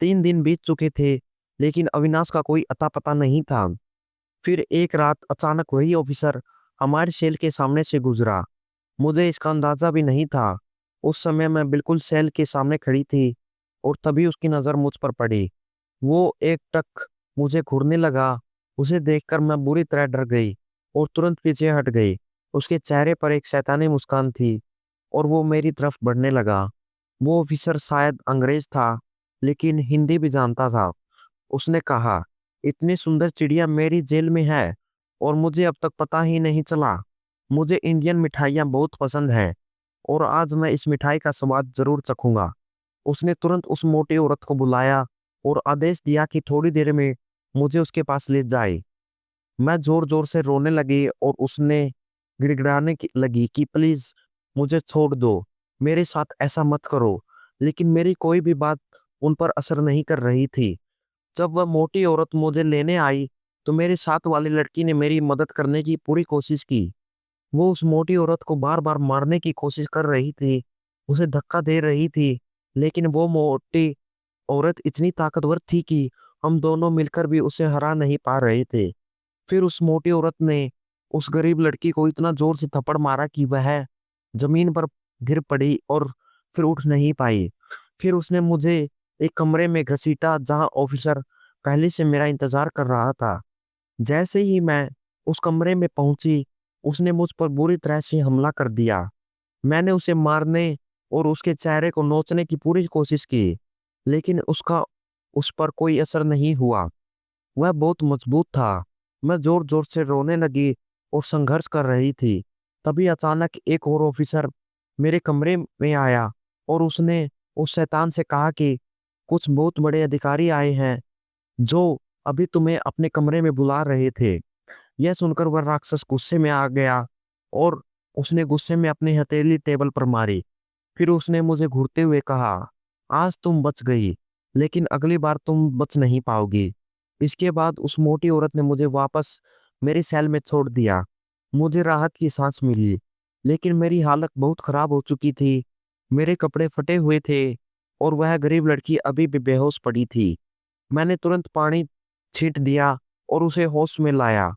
3 दिन बीत चुके थे, लेकिन अविनाश का कोई अता पता नहीं था। फिर एक रात अचानक वही ऑफिसर हमारे सेल के सामने से गुजरा। मुझे इसका अंदाजा भी नहीं था। उस समय मैं बिल्कुल सेल के सामने खड़ी थी और तभी उसकी नजर मुझ पर पड़ी। वो एक टक मुझे घूरने लगा। उसे देखकर मैं बुरी तरह डर गई और तुरंत पीछे हट गई। उसके चेहरे पर एक शैतानी मुस्कान थी और वो मेरी तरफ बढ़ने लगा। वो ऑफिसर शायद अंग्रेज था, लेकिन हिंदी भी जानता था। उसने कहा, इतनी सुंदर चिड़िया मेरी जेल में है और मुझे अब तक पता ही नहीं चला। मुझे इंडियन मिठाइयाँ बहुत पसंद है और आज मैं इस मिठाई का स्वाद जरूर चखूंगा। उसने तुरंत उस मोटी औरत को बुलाया और आदेश दिया कि थोड़ी देर में मुझे उसके पास ले जाए। मैं जोर जोर से रोने लगी और उसने गिड़गिड़ाने लगी कि प्लीज मुझे छोड़ दो, मेरे साथ ऐसा मत करो। लेकिन मेरी कोई भी बात उन पर असर नहीं कर रही थी। जब वह मोटी औरत मुझे लेने आई तो मेरे साथ वाली लड़की ने मेरी मदद करने की पूरी कोशिश की। वो उस मोटी औरत को बार बार मारने की कोशिश कर रही थी, उसे धक्का दे रही थी, लेकिन वो मोटी औरत इतनी ताकतवर थी कि हम दोनों मिलकर भी उसे हरा नहीं पा रहे थे। फिर उस मोटी औरत ने उस गरीब लड़की को इतना जोर से थप्पड़ मारा कि वह जमीन पर गिर पड़ी और फिर उठ नहीं पाई। फिर उसने मुझे एक कमरे में घसीटा जहां ऑफिसर पहले से मेरा इंतजार कर रहा था। जैसे ही मैं उस कमरे में पहुंची, उसने मुझ पर बुरी तरह से हमला कर दिया। मैंने उसे मारने और उसके चेहरे को नोचने की पूरी कोशिश की, लेकिन उसका उस पर कोई असर नहीं हुआ। वह बहुत मजबूत था। मैं जोर जोर से रोने लगी और संघर्ष कर रही थी। तभी अचानक एक और ऑफिसर मेरे कमरे में आया और उसने उस शैतान से कहा कि कुछ बहुत बड़े अधिकारी आए हैं जो अभी तुम्हें अपने कमरे में बुला रहे थे। यह सुनकर वह राक्षस गुस्से में आ गया और उसने गुस्से में अपनी हथेली टेबल पर मारी। फिर उसने मुझे घूरते हुए कहा, आज तुम बच गई, लेकिन अगली बार तुम बच नहीं पाओगी। इसके बाद उस मोटी औरत ने मुझे वापस मेरी सेल में छोड़ दिया। मुझे राहत की सांस मिली, लेकिन मेरी हालत बहुत खराब हो चुकी थी। मेरे कपड़े फटे हुए थे और वह गरीब लड़की अभी भी बेहोश पड़ी थी। मैंने तुरंत पानी छींट दिया और उसे होश में लाया।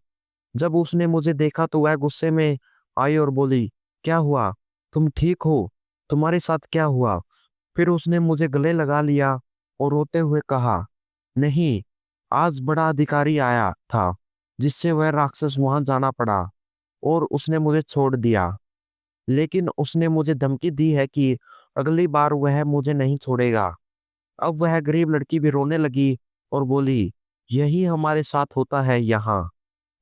जब उसने मुझे देखा तो वह गुस्से में आई और बोली, क्या हुआ? तुम ठीक हो? तुम्हारे साथ क्या हुआ? फिर उसने मुझे गले लगा लिया और रोते हुए कहा, नहीं, आज बड़ा अधिकारी आया था जिससे वह राक्षस वहां जाना पड़ा और उसने मुझे छोड़ दिया। लेकिन उसने मुझे धमकी दी है कि अगली बार वह मुझे नहीं छोड़ेगा। अब वह गरीब लड़की भी रोने लगी और बोली, यही हमारे साथ होता है यहाँ।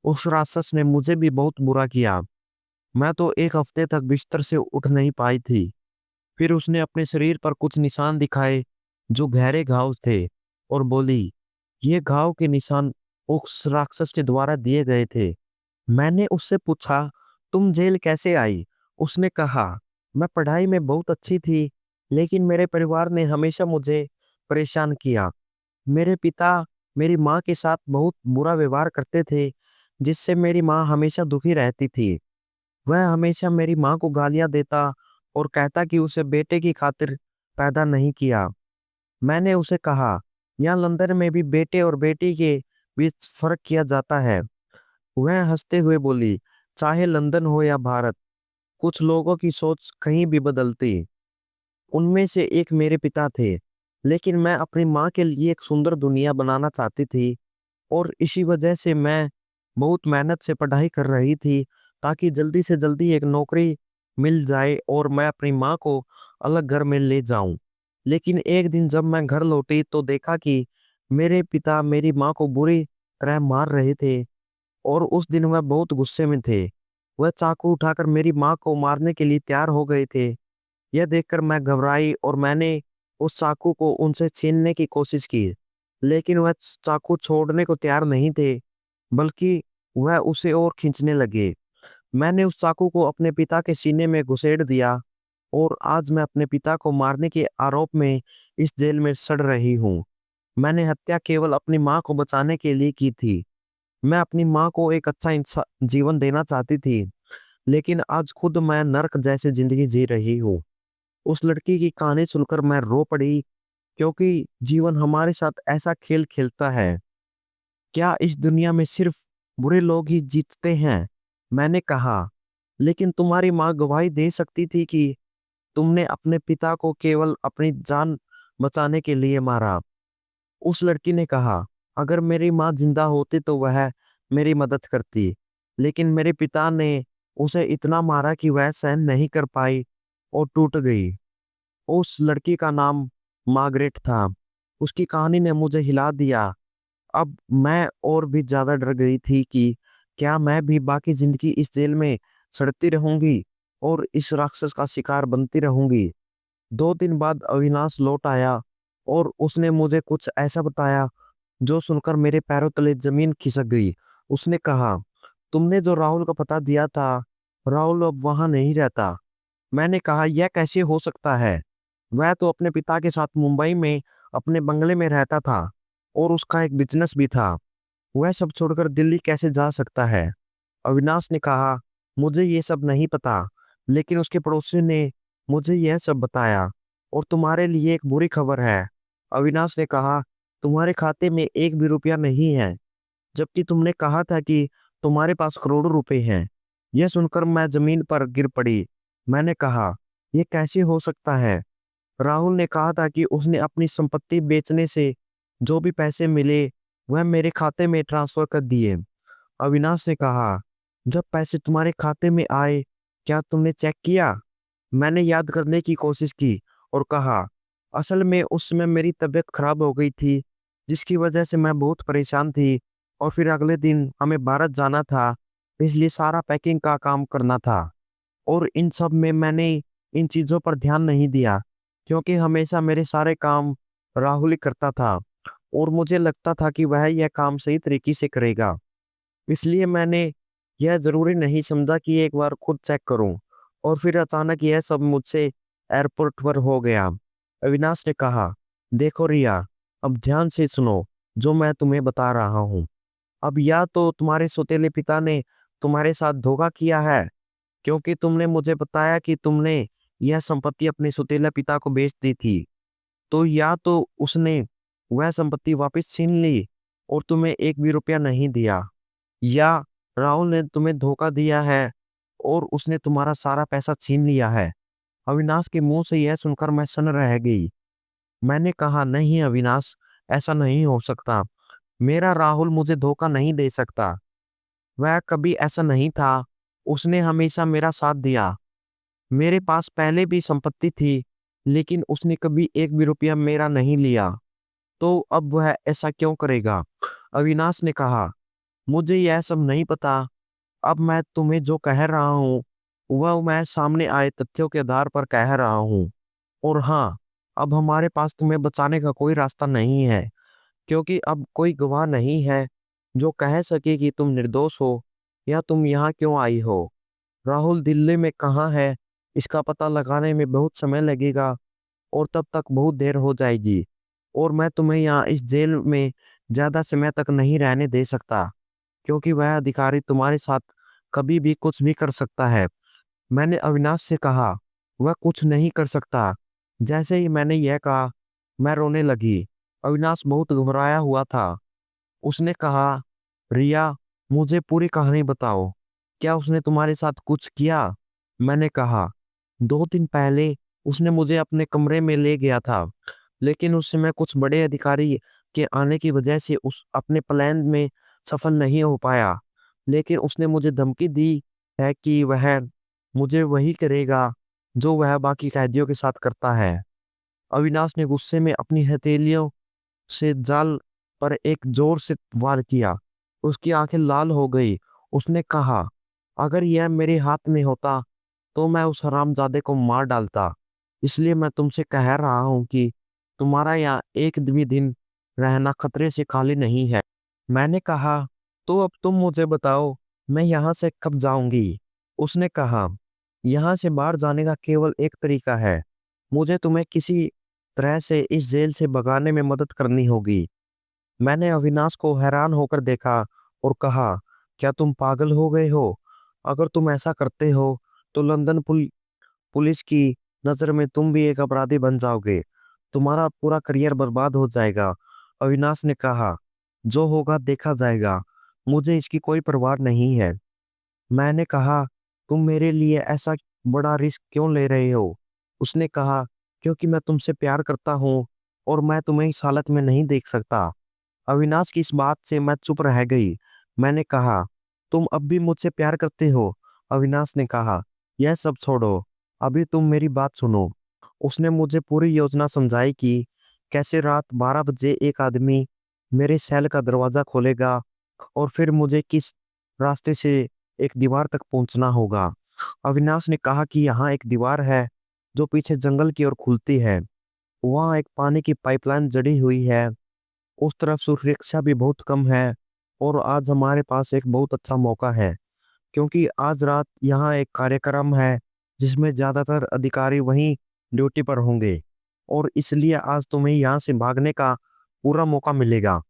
उस राक्षस ने मुझे भी बहुत बुरा किया। मैं तो एक हफ्ते तक बिस्तर से उठ नहीं पाई थी। फिर उसने अपने शरीर पर कुछ निशान दिखाए जो गहरे घाव थे और बोली, ये घाव के निशान उस राक्षस के द्वारा दिए गए थे। मैंने उससे पूछा, तुम जेल कैसे आई? उसने कहा, मैं पढ़ाई में बहुत अच्छी थी, लेकिन मेरे परिवार ने हमेशा मुझे परेशान किया। मेरे पिता मेरी माँ के साथ बहुत बुरा व्यवहार करते थे, जिससे मेरी माँ हमेशा दुखी रहती थी। वह हमेशा मेरी माँ को गालियां देता और कहता कि उसे बेटे की खातिर पैदा नहीं किया। मैंने उसे कहा, यहाँ लंदन में भी बेटे और बेटी के बीच फर्क किया जाता है। वह हंसते हुए बोली, चाहे लंदन हो या भारत, कुछ लोगों की सोच कहीं भी बदलती। उनमें से एक मेरे पिता थे, लेकिन मैं अपनी माँ के लिए एक सुंदर दुनिया बनाना चाहती थी और इसी वजह से मैं बहुत मेहनत से पढ़ाई कर रही थी ताकि जल्दी से जल्दी एक नौकरी मिल जाए और मैं अपनी माँ को अलग घर में ले जाऊं। लेकिन एक दिन जब मैं घर लौटी तो देखा कि मेरे पिता मेरी माँ को बुरी तरह मार रहे थे और उस दिन वह बहुत गुस्से में थे। वह चाकू उठाकर मेरी माँ को मारने के लिए तैयार हो गए थे। यह देखकर मैं घबराई और मैंने उस चाकू को उनसे छीनने की कोशिश की, लेकिन वह चाकू छोड़ने को तैयार नहीं थे, बल्कि वह उसे और खींचने लगे। मैंने उस चाकू को अपने पिता के सीने में घुसेड़ दिया और आज मैं अपने पिता को मारने के आरोप में इस जेल में सड़ रही हूँ। मैंने हत्या केवल अपनी माँ को बचाने के लिए की थी। मैं अपनी माँ को एक अच्छा जीवन देना चाहती थी, लेकिन आज खुद मैं नर्क जैसी जिंदगी जी रही हूँ। उस लड़की की कहानी सुनकर मैं रो पड़ी, क्योंकि जीवन हमारे साथ ऐसा खेल खेलता है। क्या इस दुनिया में सिर्फ बुरे लोग ही जीतते हैं? मैंने कहा, लेकिन तुम्हारी माँ गवाही दे सकती थी कि तुमने अपने पिता को केवल अपनी जान बचाने के लिए मारा। उस लड़की ने कहा, अगर मेरी माँ जिंदा होती तो वह मेरी मदद करती, लेकिन मेरे पिता ने उसे इतना मारा कि वह सहन नहीं कर पाई और टूट गई। उस लड़की का नाम मार्गरेट था। उसकी कहानी ने मुझे हिला दिया। अब मैं और भी ज्यादा डर गई थी कि क्या मैं भी बाकी जिंदगी इस जेल में सड़ती रहूंगी और इस राक्षस का शिकार बनती रहूंगी। 2 दिन बाद अविनाश लौट आया और उसने मुझे कुछ ऐसा बताया जो सुनकर मेरे पैरों तले जमीन खिसक गई। उसने कहा, तुमने जो राहुल का पता दिया था, राहुल अब वहां नहीं रहता। मैंने कहा, यह कैसे हो सकता है? वह तो अपने पिता के साथ मुंबई में अपने बंगले में रहता था और उसका एक बिजनेस भी था। वह सब छोड़कर दिल्ली कैसे जा सकता है? अविनाश ने कहा, मुझे ये सब नहीं पता, लेकिन उसके पड़ोसी ने मुझे यह सब बताया और तुम्हारे लिए एक बुरी खबर है। अविनाश ने कहा, तुम्हारे खाते में एक भी रुपया नहीं है, जबकि तुमने कहा था कि तुम्हारे पास करोड़ों रुपए हैं। यह सुनकर मैं जमीन पर गिर पड़ी। मैंने कहा, यह कैसे हो सकता है? राहुल ने कहा था कि उसने अपनी संपत्ति बेचने से जो भी पैसे मिले वह मेरे खाते में ट्रांसफर कर दिए। अविनाश ने कहा, जब पैसे तुम्हारे खाते में आए, क्या तुमने चेक किया? मैंने याद करने की कोशिश की और कहा, असल में उस समय मेरी तबीयत खराब हो गई थी, जिसकी वजह से मैं बहुत परेशान थी और फिर अगले दिन हमें भारत जाना था, इसलिए सारा पैकिंग का काम करना था। और इन सब में मैंने इन चीज़ों पर ध्यान नहीं दिया, क्योंकि हमेशा मेरे सारे काम राहुल ही करता था और मुझे लगता था कि वह यह काम सही तरीके से करेगा। इसलिए मैंने यह ज़रूरी नहीं समझा कि एक बार खुद चेक करूं। और फिर अचानक यह सब मुझसे एयरपोर्ट पर हो गया। अविनाश ने कहा, देखो रिया, अब ध्यान से सुनो जो मैं तुम्हें बता रहा हूँ। अब या तो तुम्हारे सौतेले पिता ने तुम्हारे साथ धोखा किया है, क्योंकि तुमने मुझे बताया कि तुमने यह संपत्ति अपने सौतेला पिता को बेच दी थी। तो या तो उसने वह संपत्ति वापस छीन ली और तुम्हें एक भी रुपया नहीं दिया, या राहुल ने तुम्हें धोखा दिया है और उसने तुम्हारा सारा पैसा छीन लिया है। अविनाश के मुंह से यह सुनकर मैं सन्न रह गई। मैंने कहा, नहीं अविनाश, ऐसा नहीं हो सकता। मेरा राहुल मुझे धोखा नहीं दे सकता। वह कभी ऐसा नहीं था। उसने हमेशा मेरा साथ दिया। मेरे पास पहले भी संपत्ति थी, लेकिन उसने कभी एक भी रुपया मेरा नहीं लिया। तो अब वह ऐसा क्यों करेगा? अविनाश ने कहा, मुझे यह सब नहीं पता। अब मैं तुम्हें जो कह रहा हूँ वह मैं सामने आए तथ्यों के आधार पर कह रहा हूँ। और हाँ, अब हमारे पास तुम्हें बचाने का कोई रास्ता नहीं है, क्योंकि अब कोई गवाह नहीं है जो कह सके कि तुम निर्दोष हो या तुम यहाँ क्यों आई हो। राहुल दिल्ली में कहाँ है, इसका पता लगाने में बहुत समय लगेगा और तब तक बहुत देर हो जाएगी। और मैं तुम्हें यहाँ इस जेल में ज्यादा समय तक नहीं रहने दे सकता, क्योंकि वह अधिकारी तुम्हारे साथ कभी भी कुछ भी कर सकता है। मैंने अविनाश से कहा, वह कुछ नहीं कर सकता। जैसे ही मैंने यह कहा, मैं रोने लगी। अविनाश बहुत घबराया हुआ था। उसने कहा, रिया, मुझे पूरी कहानी बताओ। क्या उसने तुम्हारे साथ कुछ किया? मैंने कहा, 2 दिन पहले उसने मुझे अपने कमरे में ले गया था, लेकिन उस समय कुछ बड़े अधिकारी के आने की वजह से उस अपने प्लान में सफल नहीं हो पाया। लेकिन उसने मुझे धमकी दी है कि वह मुझे वही करेगा जो वह बाकी कैदियों के साथ करता है। अविनाश ने गुस्से में अपनी हथेलियों से जाल पर एक जोर से वार किया। उसकी आंखें लाल हो गई। उसने कहा, अगर यह मेरे हाथ में होता तो मैं उस हरामजादे को मार डालता। इसलिए मैं तुमसे कह रहा हूं कि तुम्हारा यहाँ एक भी दिन रहना खतरे से खाली नहीं है। मैंने कहा, तो अब तुम मुझे बताओ, मैं यहाँ से कब जाऊंगी? उसने कहा, यहाँ से बाहर जाने का केवल एक तरीका है। मुझे तुम्हें किसी तरह से इस जेल से भगाने में मदद करनी होगी। मैंने अविनाश को हैरान होकर देखा और कहा, क्या तुम पागल हो गए हो? अगर तुम ऐसा करते हो तो लंदन पुलिस की नजर में तुम भी एक अपराधी बन जाओगे। तुम्हारा पूरा करियर बर्बाद हो जाएगा। अविनाश ने कहा, जो होगा देखा जाएगा। मुझे इसकी कोई परवाह नहीं है। मैंने कहा, तुम मेरे लिए ऐसा बड़ा रिस्क क्यों ले रहे हो? उसने कहा, क्योंकि मैं तुमसे प्यार करता हूँ और मैं तुम्हें इस हालत में नहीं देख सकता। अविनाश की इस बात से मैं चुप रह गई। मैंने कहा, तुम अब भी मुझसे प्यार करते हो? अविनाश ने कहा, यह सब छोड़ो, अभी तुम मेरी बात सुनो। उसने मुझे पूरी योजना समझाई कि कैसे रात 12 बजे एक आदमी मेरे सेल का दरवाजा खोलेगा और फिर मुझे किस रास्ते से एक दीवार तक पहुंचना होगा। अविनाश ने कहा कि यहाँ एक दीवार है जो पीछे जंगल की ओर खुलती है। वहाँ एक पानी की पाइपलाइन जड़ी हुई है। उस तरफ सुरक्षा भी बहुत कम है। और आज हमारे पास एक बहुत अच्छा मौका है, क्योंकि आज रात यहाँ एक कार्यक्रम है जिसमें ज्यादातर अधिकारी वहीं ड्यूटी पर होंगे, और इसलिए आज तुम्हें यहाँ से भागने का पूरा मौका मिलेगा।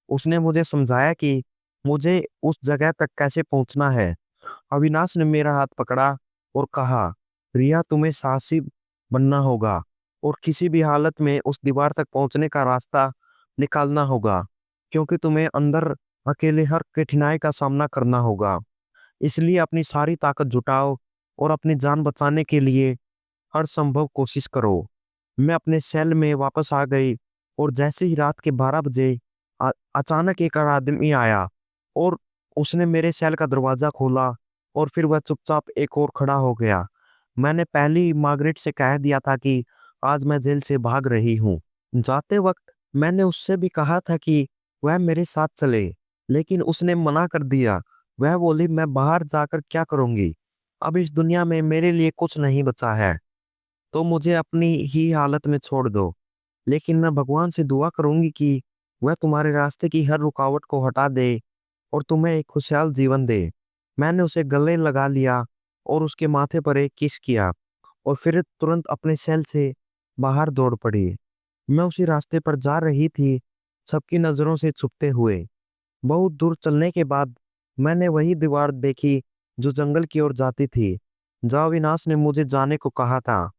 उसने मुझे समझाया कि मुझे उस जगह तक कैसे पहुंचना है। अविनाश ने मेरा हाथ पकड़ा और कहा, रिया, तुम्हें साहसी बनना होगा और किसी भी हालत में उस दीवार तक पहुंचने का रास्ता निकालना होगा, क्योंकि तुम्हें अंदर अकेले हर कठिनाई का सामना करना होगा। इसलिए अपनी सारी ताकत जुटाओ और अपनी जान बचाने के लिए हर संभव कोशिश करो। मैं अपने सेल में वापस आ गई और जैसे ही रात के 12 बजे अचानक एक आदमी आया और उसने मेरे सेल का दरवाजा खोला और फिर वह चुपचाप एक और खड़ा हो गया। मैंने पहली मार्गरेट से कह दिया था कि आज मैं जेल से भाग रही हूँ। जाते वक्त मैंने उससे भी कहा था कि वह मेरे साथ चले, लेकिन उसने मना कर दिया। वह बोली, मैं बाहर जाकर क्या करूंगी? अब इस दुनिया में मेरे लिए कुछ नहीं बचा है, तो मुझे अपनी ही हालत में छोड़ दो। लेकिन मैं भगवान से दुआ करूंगी कि वह तुम्हारे रास्ते की हर रुकावट को हटा दे और तुम्हें एक खुशहाल जीवन दे। मैंने उसे गले लगा लिया और उसके माथे पर एक किस किया और फिर तुरंत अपने सेल से बाहर दौड़ पड़ी। मैं उसी रास्ते पर जा रही थी, सबकी नजरों से छुपते हुए। बहुत दूर चलने के बाद मैंने वही दीवार देखी जो जंगल की ओर जाती थी, जहाँ अविनाश ने मुझे जाने को कहा था।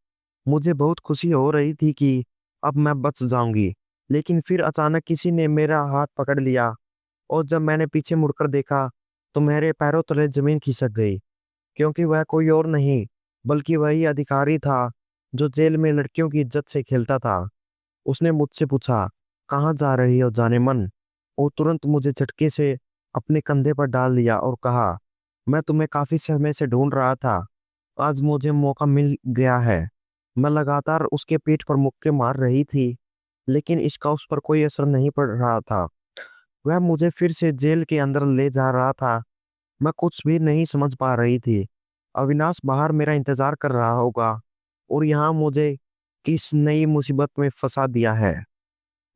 मुझे बहुत खुशी हो रही थी कि अब मैं बच जाऊंगी, लेकिन फिर अचानक किसी ने मेरा हाथ पकड़ लिया और जब मैंने पीछे मुड़कर देखा तो मेरे पैरों तले जमीन खिसक गई, क्योंकि वह कोई और नहीं बल्कि वही अधिकारी था जो जेल में लड़कियों की इज्जत से खेलता था। उसने मुझसे पूछा, कहाँ जा रही हो जाने मन? और तुरंत मुझे झटके से अपने कंधे पर डाल लिया और कहा, मैं तुम्हें काफी समय से ढूंढ रहा था, आज मुझे मौका मिल गया है। मैं लगातार उसके पीठ पर मुक्के मार रही थी, लेकिन इसका उस पर कोई असर नहीं पड़ रहा था। वह मुझे फिर से जेल के अंदर ले जा रहा था। मैं कुछ भी नहीं समझ पा रही थी। अविनाश बाहर मेरा इंतजार कर रहा होगा और यहाँ मुझे किस नई मुसीबत में फंसा दिया है।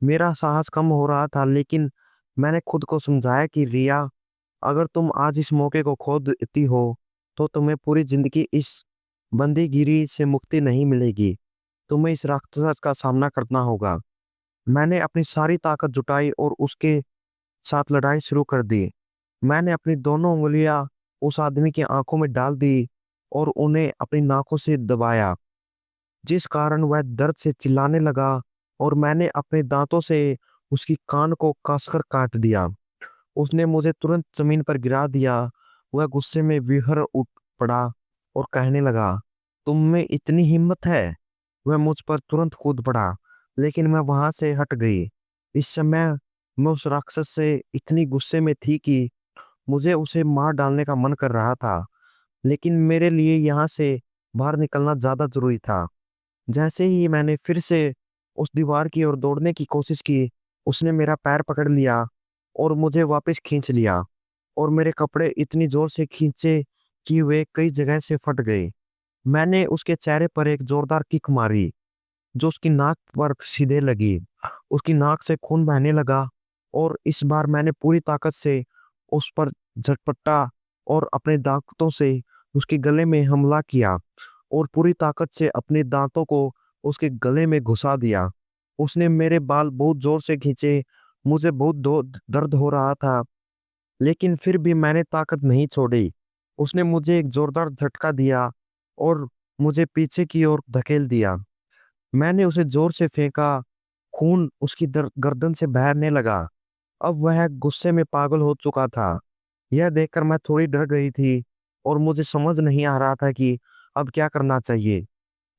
मेरा साहस कम हो रहा था, लेकिन मैंने खुद को समझाया कि रिया, अगर तुम आज इस मौके को खो देती हो तो तुम्हें पूरी जिंदगी इस बंदीगिरी से मुक्ति नहीं मिलेगी। तुम्हें इस राक्षस का सामना करना होगा। मैंने अपनी सारी ताकत जुटाई और उसके साथ लड़ाई शुरू कर दी। मैंने अपनी दोनों उंगलियां उस आदमी की आंखों में डाल दी और उन्हें अपनी नाकों से दबाया, जिस कारण वह दर्द से चिल्लाने लगा, और मैंने अपने दांतों से उसकी कान को कसकर काट दिया। उसने मुझे तुरंत जमीन पर गिरा दिया। वह गुस्से में विहर उठ पड़ा और कहने लगा, तुम में इतनी हिम्मत है? वह मुझ पर तुरंत कूद पड़ा, लेकिन मैं वहां से हट गई। इस समय मैं उस राक्षस से इतनी गुस्से में थी कि मुझे उसे मार डालने का मन कर रहा था, लेकिन मेरे लिए यहाँ से बाहर निकलना ज्यादा जरूरी था। जैसे ही मैंने फिर से उस दीवार की ओर दौड़ने की कोशिश की, उसने मेरा पैर पकड़ लिया और मुझे वापस खींच लिया, और मेरे कपड़े इतनी जोर से खींचे कि वे कई जगह से फट गए। मैंने उसके चेहरे पर एक जोरदार किक मारी, जो उसकी नाक पर सीधे लगी। उसकी नाक से खून बहने लगा, और इस बार मैंने पूरी ताकत से उस पर झटपटा और अपने दांतों से उसके गले में हमला किया और पूरी ताकत से अपने दांतों को उसके गले में घुसा दिया। उसने मेरे बाल बहुत जोर से खींचे। मुझे बहुत दर्द हो रहा था, लेकिन फिर भी मैंने ताकत नहीं छोड़ी। उसने मुझे एक जोरदार झटका दिया और मुझे पीछे की ओर धकेल दिया। मैंने उसे जोर से फेंका। खून उसकी गर्दन से बहने लगा। अब वह गुस्से में पागल हो चुका था। यह देखकर मैं थोड़ी डर गई थी और मुझे समझ नहीं आ रहा था कि अब क्या करना चाहिए।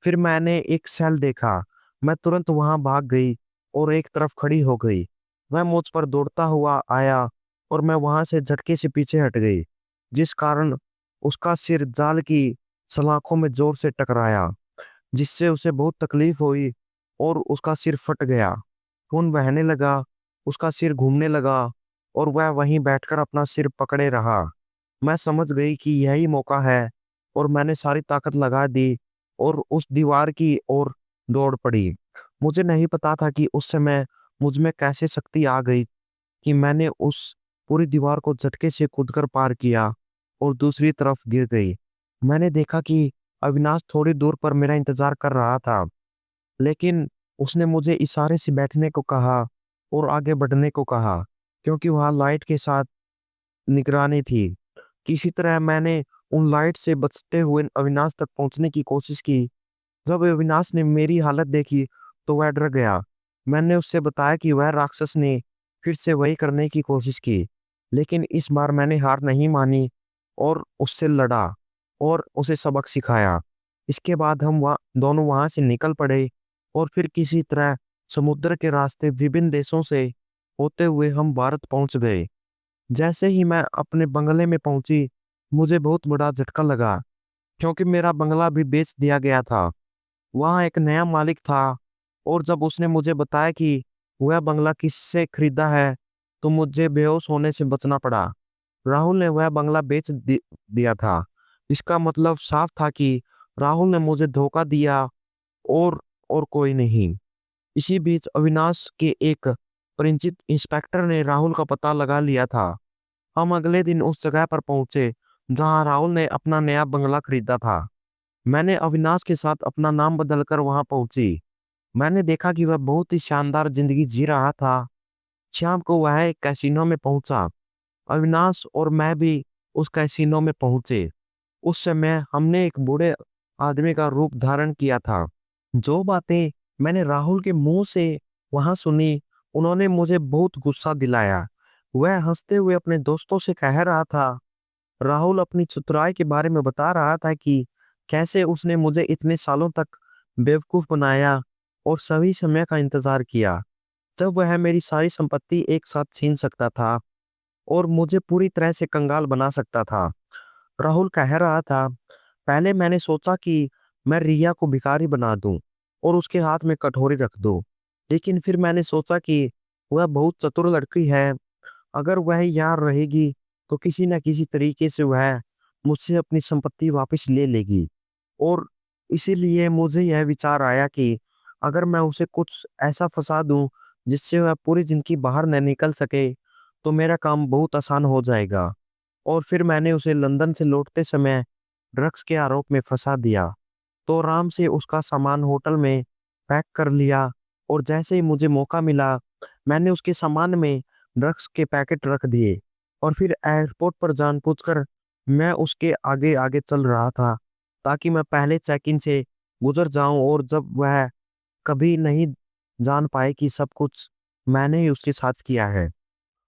फिर मैंने एक सेल देखा। मैं तुरंत वहां भाग गई और एक तरफ खड़ी हो गई। वह मुझ पर दौड़ता हुआ आया और मैं वहां से झटके से पीछे हट गई, जिस कारण उसका सिर जाल की सलाखों में जोर से टकराया, जिससे उसे बहुत तकलीफ हुई और उसका सिर फट गया। खून बहने लगा, उसका सिर घूमने लगा और वह वहीं बैठकर अपना सिर पकड़े रहा। मैं समझ गई कि यही मौका है, और मैंने सारी ताकत लगा दी और उस दीवार की ओर दौड़ पड़ी। मुझे नहीं पता था कि उस समय मुझ में कैसे शक्ति आ गई कि मैंने उस पूरी दीवार को झटके से कूदकर पार किया और दूसरी तरफ गिर गई। मैंने देखा कि अविनाश थोड़ी दूर पर मेरा इंतजार कर रहा था, लेकिन उसने मुझे इशारे से बैठने को कहा और आगे बढ़ने को कहा, क्योंकि वहां लाइट के साथ निगरानी थी। किसी तरह मैंने उन लाइट से बचते हुए अविनाश तक पहुंचने की कोशिश की। जब अविनाश ने मेरी हालत देखी तो वह डर गया। मैंने उससे बताया कि वह राक्षस ने फिर से वही करने की कोशिश की, लेकिन इस बार मैंने हार नहीं मानी और उससे लड़ा और उसे सबक सिखाया। इसके बाद हम दोनों वहां से निकल पड़े और फिर किसी तरह समुद्र के रास्ते विभिन्न देशों से होते हुए हम भारत पहुंच गए। जैसे ही मैं अपने बंगले में पहुंची, मुझे बहुत बड़ा झटका लगा, क्योंकि मेरा बंगला भी बेच दिया गया था। वहाँ एक नया मालिक था, और जब उसने मुझे बताया कि वह बंगला किससे खरीदा है, तो मुझे बेहोश होने से बचना पड़ा। राहुल ने वह बंगला दिया था। इसका मतलब साफ था कि राहुल ने मुझे धोखा दिया, और कोई नहीं। इसी बीच अविनाश के एक परिचित इंस्पेक्टर ने राहुल का पता लगा लिया था। हम अगले दिन उस जगह पर पहुंचे जहां राहुल ने अपना नया बंगला खरीदा था। मैंने अविनाश के साथ अपना नाम बदलकर वहां पहुंची। मैंने देखा कि वह बहुत ही शानदार जिंदगी जी रहा था। शाम को वह एक कैसीनो में पहुंचा। अविनाश और मैं भी उस कैसीनो में पहुंचे। उस समय हमने एक बूढ़े आदमी का रूप धारण किया था। जो बातें मैंने राहुल के मुंह से वहां सुनी, उन्होंने मुझे बहुत गुस्सा दिलाया। वह हंसते हुए अपने दोस्तों से कह रहा था राहुल अपनी चतुराई के बारे में बता रहा था कि कैसे उसने मुझे इतने सालों तक बेवकूफ बनाया और सही समय का इंतजार किया जब वह मेरी सारी संपत्ति एक साथ छीन सकता था और मुझे पूरी तरह से कंगाल बना सकता था। राहुल कह रहा था, पहले मैंने सोचा कि मैं रिया को भिखारी बना दूं और उसके हाथ में कटोरी रख दूं, लेकिन फिर मैंने सोचा कि वह बहुत चतुर लड़की है। अगर वह यहाँ रहेगी तो किसी न किसी तरीके से वह मुझसे अपनी संपत्ति वापस ले लेगी। और इसीलिए मुझे यह विचार आया कि अगर मैं उसे कुछ ऐसा फंसा दूं जिससे वह पूरी जिंदगी बाहर न निकल सके तो मेरा काम बहुत आसान हो जाएगा। और फिर मैंने उसे लंदन से लौटते समय ड्रग्स के आरोप में फंसा दिया। तो आराम से उसका सामान होटल में पैक कर लिया और जैसे ही मुझे मौका मिला मैंने उसके सामान में ड्रग्स के पैकेट रख दिए और फिर एयरपोर्ट पर जानबूझकर मैं उसके आगे आगे चल रहा था ताकि मैं पहले चेक इन से गुजर जाऊं और जब वह कभी नहीं जान पाए कि सब कुछ मैंने ही उसके साथ किया है।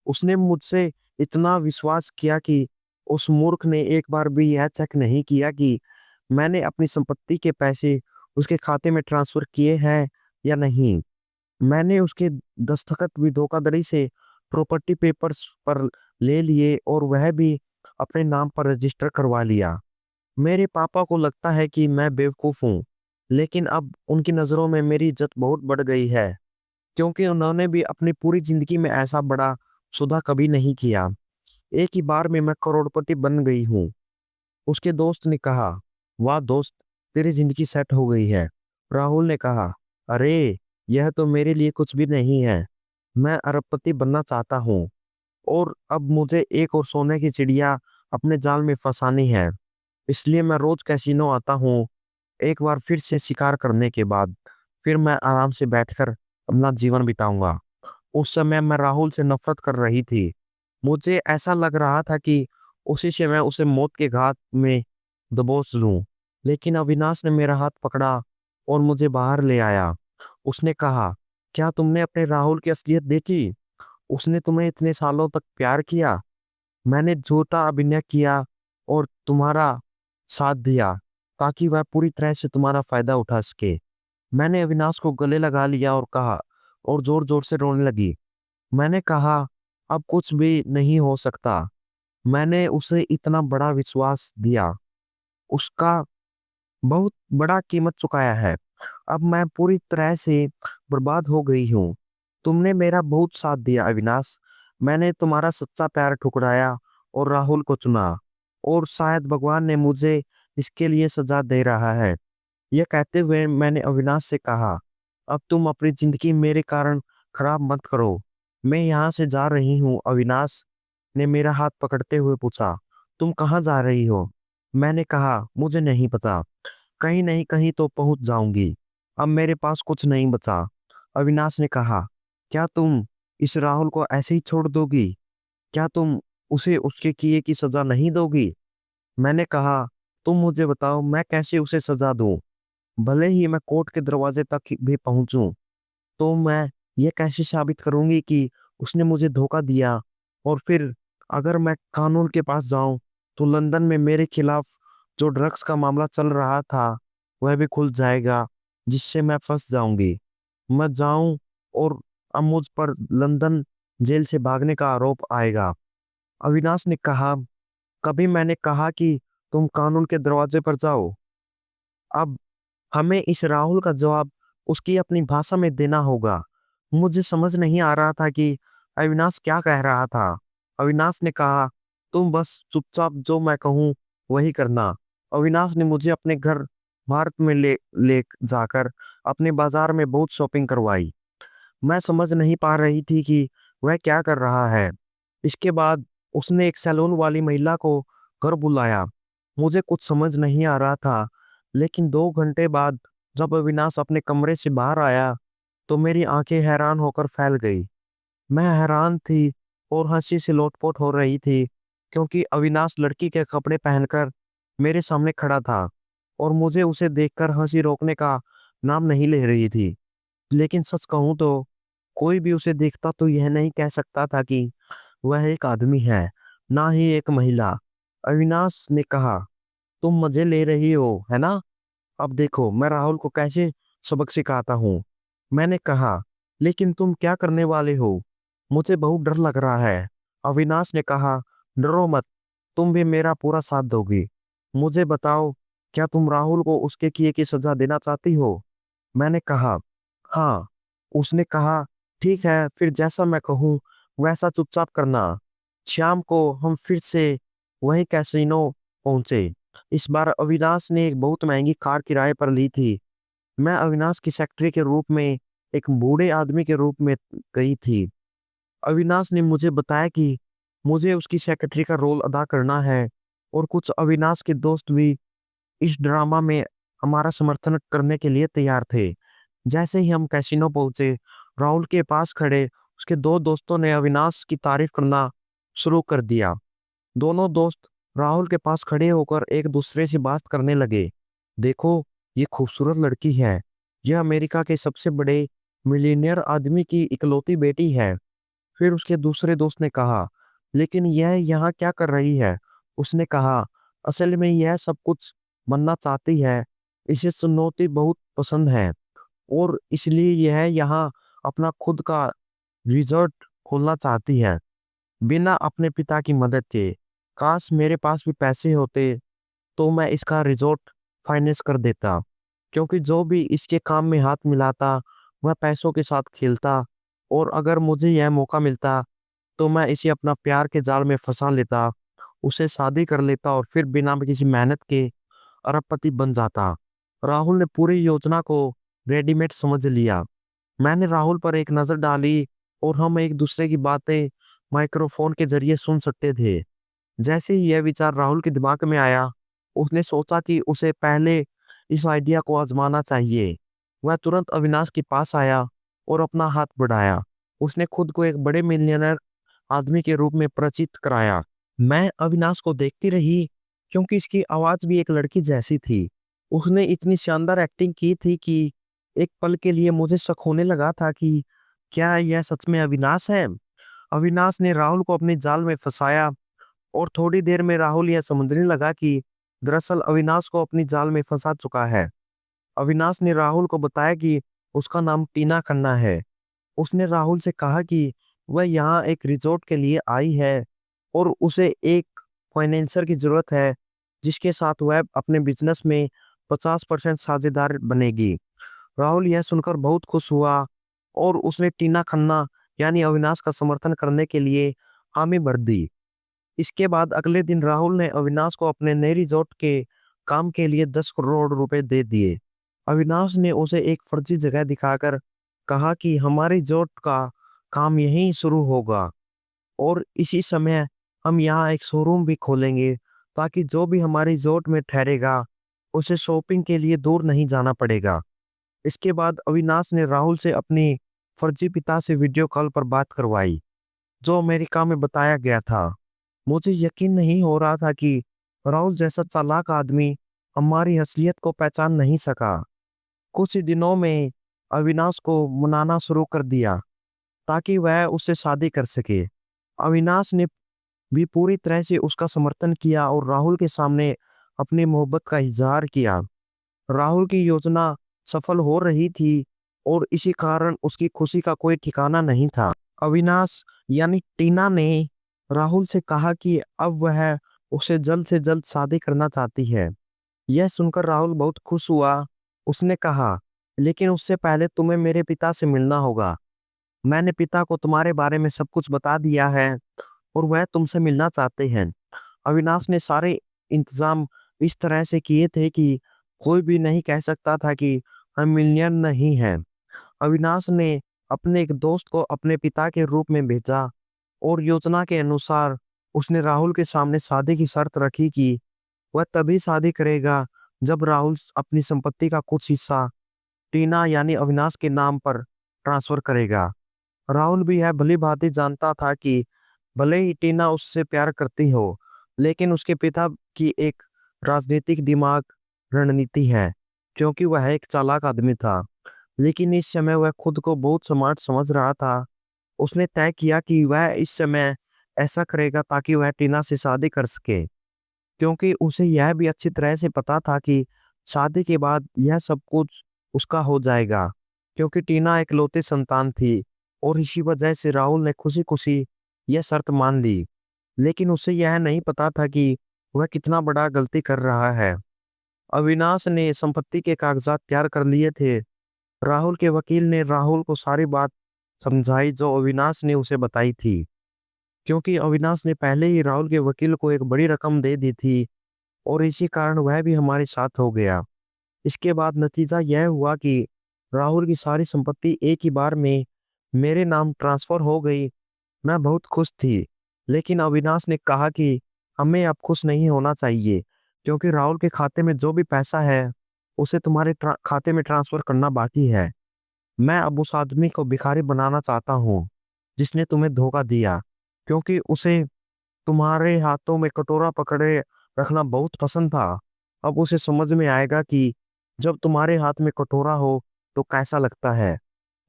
उसने मुझसे इतना विश्वास किया कि उस मूर्ख ने एक बार भी यह चेक नहीं किया कि मैंने अपनी संपत्ति के पैसे उसके खाते में ट्रांसफर किए हैं या नहीं। मैंने उसके दस्तखत भी धोखाधड़ी से प्रॉपर्टी पेपर्स पर ले लिए और वह भी अपने नाम पर रजिस्टर करवा लिया। मेरे पापा को लगता है कि मैं बेवकूफ़ हूँ, लेकिन अब उनकी नज़रों में मेरी इज्जत बहुत बढ़ गई है, क्योंकि उन्होंने भी अपनी पूरी ज़िंदगी में ऐसा बड़ा सौदा कभी नहीं किया। एक ही बार में मैं करोड़पति बन गई हूँ। उसके दोस्त ने कहा, वाह दोस्त, तेरी ज़िंदगी सेट हो गई है। राहुल ने कहा, अरे, यह तो मेरे लिए कुछ भी नहीं है। मैं अरबपति बनना चाहता हूँ और अब मुझे एक और सोने की चिड़िया अपने जाल में फंसानी है। इसलिए मैं रोज कैसीनो आता हूँ, एक बार फिर से शिकार करने के बाद फिर मैं आराम से बैठकर अपना जीवन बिताऊंगा। उस समय मैं राहुल से नफरत कर रही थी। मुझे ऐसा लग रहा था कि उसी से मैं उसे मौत के घाट में दबोच लूं। लेकिन अविनाश ने मेरा हाथ पकड़ा और मुझे बाहर ले आया। उसने कहा, क्या तुमने अपने राहुल की असलियत देखी? उसने तुम्हें इतने सालों तक प्यार किया। मैंने झूठा अभिनय किया और तुम्हारा साथ दिया ताकि वह पूरी तरह से तुम्हारा फायदा उठा सके। मैंने अविनाश को गले लगा लिया और कहा और जोर जोर से रोने लगी। मैंने कहा, अब कुछ भी नहीं हो सकता। मैंने उसे इतना बड़ा विश्वास दिया, उसका बहुत बड़ा कीमत चुकाया है। अब मैं पूरी तरह से बर्बाद हो गई हूँ। तुमने मेरा बहुत साथ दिया अविनाश। मैंने तुम्हारा सच्चा प्यार ठुकराया और राहुल को चुना, और शायद भगवान ने मुझे इसके लिए सजा दे रहा है। यह कहते हुए मैंने अविनाश से कहा, अब तुम अपनी जिंदगी मेरे कारण खराब मत करो। मैं यहाँ से जा रही हूँ। अविनाश ने मेरा हाथ पकड़ते हुए पूछा, तुम कहाँ जा रही हो? मैंने कहा, मुझे नहीं पता, कहीं नहीं कहीं तो पहुंच जाऊंगी। अब मेरे पास कुछ नहीं बचा। अविनाश ने कहा, क्या तुम इस राहुल को ऐसे ही छोड़ दोगी? क्या तुम उसे उसके किए की सजा नहीं दोगी? मैंने कहा, तुम मुझे बताओ, मैं कैसे उसे सजा दूं? भले ही मैं कोर्ट के दरवाजे तक भी पहुंचूं, तो मैं ये कैसे साबित करूंगी कि उसने मुझे धोखा दिया? और फिर अगर मैं कानून के पास जाऊं तो लंदन में मेरे खिलाफ जो ड्रग्स का मामला चल रहा था वह भी खुल जाएगा, जिससे मैं फंस जाऊंगी। मैं जाऊं और अब मुझ पर लंदन जेल से भागने का आरोप आएगा। अविनाश ने कहा, कभी मैंने कहा कि तुम कानून के दरवाजे पर जाओ? अब हमें इस राहुल का जवाब उसकी अपनी भाषा में देना होगा। मुझे समझ नहीं आ रहा था कि अविनाश क्या कह रहा था। अविनाश ने कहा, तुम बस चुपचाप जो मैं कहूँ वही करना। अविनाश ने मुझे अपने घर भारत में ले ले जाकर अपने बाजार में बहुत शॉपिंग करवाई। मैं समझ नहीं पा रही थी कि वह क्या कर रहा है। इसके बाद उसने एक सैलून वाली महिला को घर बुलाया। मुझे कुछ समझ नहीं आ रहा था, लेकिन 2 घंटे बाद जब अविनाश अपने कमरे से बाहर आया तो मेरी आंखें हैरान होकर फैल गई। मैं हैरान थी और हंसी से लोटपोट हो रही थी, क्योंकि अविनाश लड़की के कपड़े पहनकर मेरे सामने खड़ा था और मुझे उसे देखकर हंसी रोकने का नाम नहीं ले रही थी। लेकिन सच कहूं तो कोई भी उसे देखता तो यह नहीं कह सकता था कि वह एक आदमी है, ना ही एक महिला। अविनाश ने कहा, तुम मजे ले रही हो, है ना? अब देखो मैं राहुल को कैसे सबक सिखाता हूँ। मैंने कहा, लेकिन तुम क्या करने वाले हो? मुझे बहुत डर लग रहा है। अविनाश ने कहा, डरो मत, तुम भी मेरा पूरा साथ दोगी। मुझे बताओ, क्या तुम राहुल को उसके किए की सजा देना चाहती हो? मैंने कहा, हाँ। उसने कहा, ठीक है, फिर जैसा मैं कहूँ वैसा चुपचाप करना। शाम को हम फिर से वही कैसीनो पहुंचे। इस बार अविनाश ने एक बहुत महंगी कार किराए पर ली थी। मैं अविनाश की सेक्रेटरी के रूप में एक बूढ़े आदमी के रूप में गई थी। अविनाश ने मुझे बताया कि मुझे उसकी सेक्रेटरी का रोल अदा करना है और कुछ अविनाश के दोस्त भी इस ड्रामा में हमारा समर्थन करने के लिए तैयार थे। जैसे ही हम कैसीनो पहुंचे, राहुल के पास खड़े उसके दो दोस्तों ने अविनाश की तारीफ करना शुरू कर दिया। दोनों दोस्त राहुल के पास खड़े होकर एक दूसरे से बात करने लगे। देखो, ये खूबसूरत लड़की है। यह अमेरिका के सबसे बड़े मिलीनियर आदमी की इकलौती बेटी है। फिर उसके दूसरे दोस्त ने कहा, लेकिन यह यहाँ क्या कर रही है? उसने कहा, असल में यह सब कुछ बनना चाहती है। इसे चुनौती बहुत पसंद है और इसलिए यह यहाँ अपना खुद का रिजॉर्ट खोलना चाहती है, बिना अपने पिता की मदद के। काश मेरे पास भी पैसे होते तो मैं इसका रिजॉर्ट फाइनेंस कर देता, क्योंकि जो भी इसके काम में हाथ मिलाता वह पैसों के साथ खेलता। और अगर मुझे यह मौका मिलता तो मैं इसे अपना प्यार के जाल में फंसा लेता, उसे शादी कर लेता और फिर बिना किसी मेहनत के अरबपति बन जाता। राहुल ने पूरी योजना को रेडीमेड समझ लिया। मैंने राहुल पर एक नजर डाली और हम एक दूसरे की बातें माइक्रोफोन के जरिए सुन सकते थे। जैसे ही यह विचार राहुल के दिमाग में आया, उसने सोचा कि उसे पहले इस आइडिया को आजमाना चाहिए। वह तुरंत अविनाश के पास आया और अपना हाथ बढ़ाया। उसने खुद को एक बड़े मिलियनर आदमी के रूप में परिचित कराया। मैं अविनाश को देखती रही, क्योंकि इसकी आवाज भी एक लड़की जैसी थी। उसने इतनी शानदार एक्टिंग की थी कि एक पल के लिए मुझे शक होने लगा था कि क्या यह सच में अविनाश है। अविनाश ने राहुल को अपने जाल में फंसाया और थोड़ी देर में राहुल यह समझने लगा कि दरअसल अविनाश को अपनी जाल में फंसा चुका है। अविनाश ने राहुल को बताया कि उसका नाम टीना खन्ना है। उसने राहुल से कहा कि वह यहाँ एक रिजॉर्ट के लिए आई है और उसे एक फाइनेंसर की जरूरत है, जिसके साथ वह अपने बिजनेस में 50% साझेदार बनेगी। राहुल यह सुनकर बहुत खुश हुआ और उसने टीना खन्ना यानी अविनाश का समर्थन करने के लिए हामी भर दी। इसके बाद अगले दिन राहुल ने अविनाश को अपने नए रिजॉर्ट के काम के लिए 10 करोड़ रुपए दे दिए। अविनाश ने उसे एक फर्जी जगह दिखाकर कहा कि हमारे रिजॉर्ट का काम यहीं शुरू होगा और इसी समय हम यहाँ एक शोरूम भी खोलेंगे, ताकि जो भी हमारे रिजॉर्ट में ठहरेगा उसे शॉपिंग के लिए दूर नहीं जाना पड़ेगा। इसके बाद अविनाश ने राहुल से अपनी फर्जी पिता से वीडियो कॉल पर बात करवाई, जो अमेरिका में बताया गया था। मुझे यकीन नहीं हो रहा था कि राहुल जैसा चालाक आदमी हमारी असलियत को पहचान नहीं सका। कुछ ही दिनों में अविनाश को मनाना शुरू कर दिया ताकि वह उससे शादी कर सके। अविनाश ने भी पूरी तरह से उसका समर्थन किया और राहुल के सामने अपनी मोहब्बत का इजहार किया। राहुल की योजना सफल हो रही थी और इसी कारण उसकी खुशी का कोई ठिकाना नहीं था। अविनाश यानी टीना ने राहुल से कहा कि अब वह उसे जल्द से जल्द शादी करना चाहती है। यह सुनकर राहुल बहुत खुश हुआ। उसने कहा, लेकिन उससे पहले तुम्हें मेरे पिता से मिलना होगा। मैंने पिता को तुम्हारे बारे में सब कुछ बता दिया है और वह तुमसे मिलना चाहते हैं। अविनाश ने सारे इंतजाम इस तरह से किए थे कि कोई भी नहीं कह सकता था कि हम मिलियन नहीं हैं। अविनाश ने अपने एक दोस्त को अपने पिता के रूप में भेजा और योजना के अनुसार उसने राहुल के सामने शादी की शर्त रखी कि वह तभी शादी करेगा जब राहुल अपनी संपत्ति का कुछ हिस्सा टीना यानी अविनाश के नाम पर ट्रांसफर करेगा। राहुल भी यह भली भांति जानता था कि भले ही टीना उससे प्यार करती हो, लेकिन उसके पिता की एक राजनीतिक दिमाग रणनीति है, क्योंकि वह एक चालाक आदमी था। लेकिन इस समय वह खुद को बहुत स्मार्ट समझ रहा था। उसने तय किया कि वह इस समय ऐसा करेगा ताकि वह टीना से शादी कर सके। क्योंकि उसे यह भी अच्छी तरह से पता था कि शादी के बाद यह सब कुछ उसका हो जाएगा, क्योंकि टीना इकलौती संतान थी और इसी वजह से राहुल ने खुशी खुशी यह शर्त मान ली। लेकिन उसे यह नहीं पता था कि वह कितना बड़ा गलती कर रहा है। अविनाश ने संपत्ति के कागजात तैयार कर लिए थे। राहुल के वकील ने राहुल को सारी बात समझाई जो अविनाश ने उसे बताई थी, क्योंकि अविनाश ने पहले ही राहुल के वकील को एक बड़ी रकम दे दी थी और इसी कारण वह भी हमारे साथ हो गया। इसके बाद नतीजा यह हुआ कि राहुल की सारी संपत्ति एक ही बार में मेरे नाम ट्रांसफर हो गई। मैं बहुत खुश थी, लेकिन अविनाश ने कहा कि हमें अब खुश नहीं होना चाहिए, क्योंकि राहुल के खाते में जो भी पैसा है उसे तुम्हारे खाते में ट्रांसफर करना बाकी है। मैं अब उस आदमी को भिखारी बनाना चाहता हूँ जिसने तुम्हें धोखा दिया, क्योंकि उसे तुम्हारे हाथों में कटोरा पकड़े रखना बहुत पसंद था। अब उसे समझ में आएगा कि जब तुम्हारे हाथ में कटोरा हो तो कैसा लगता है।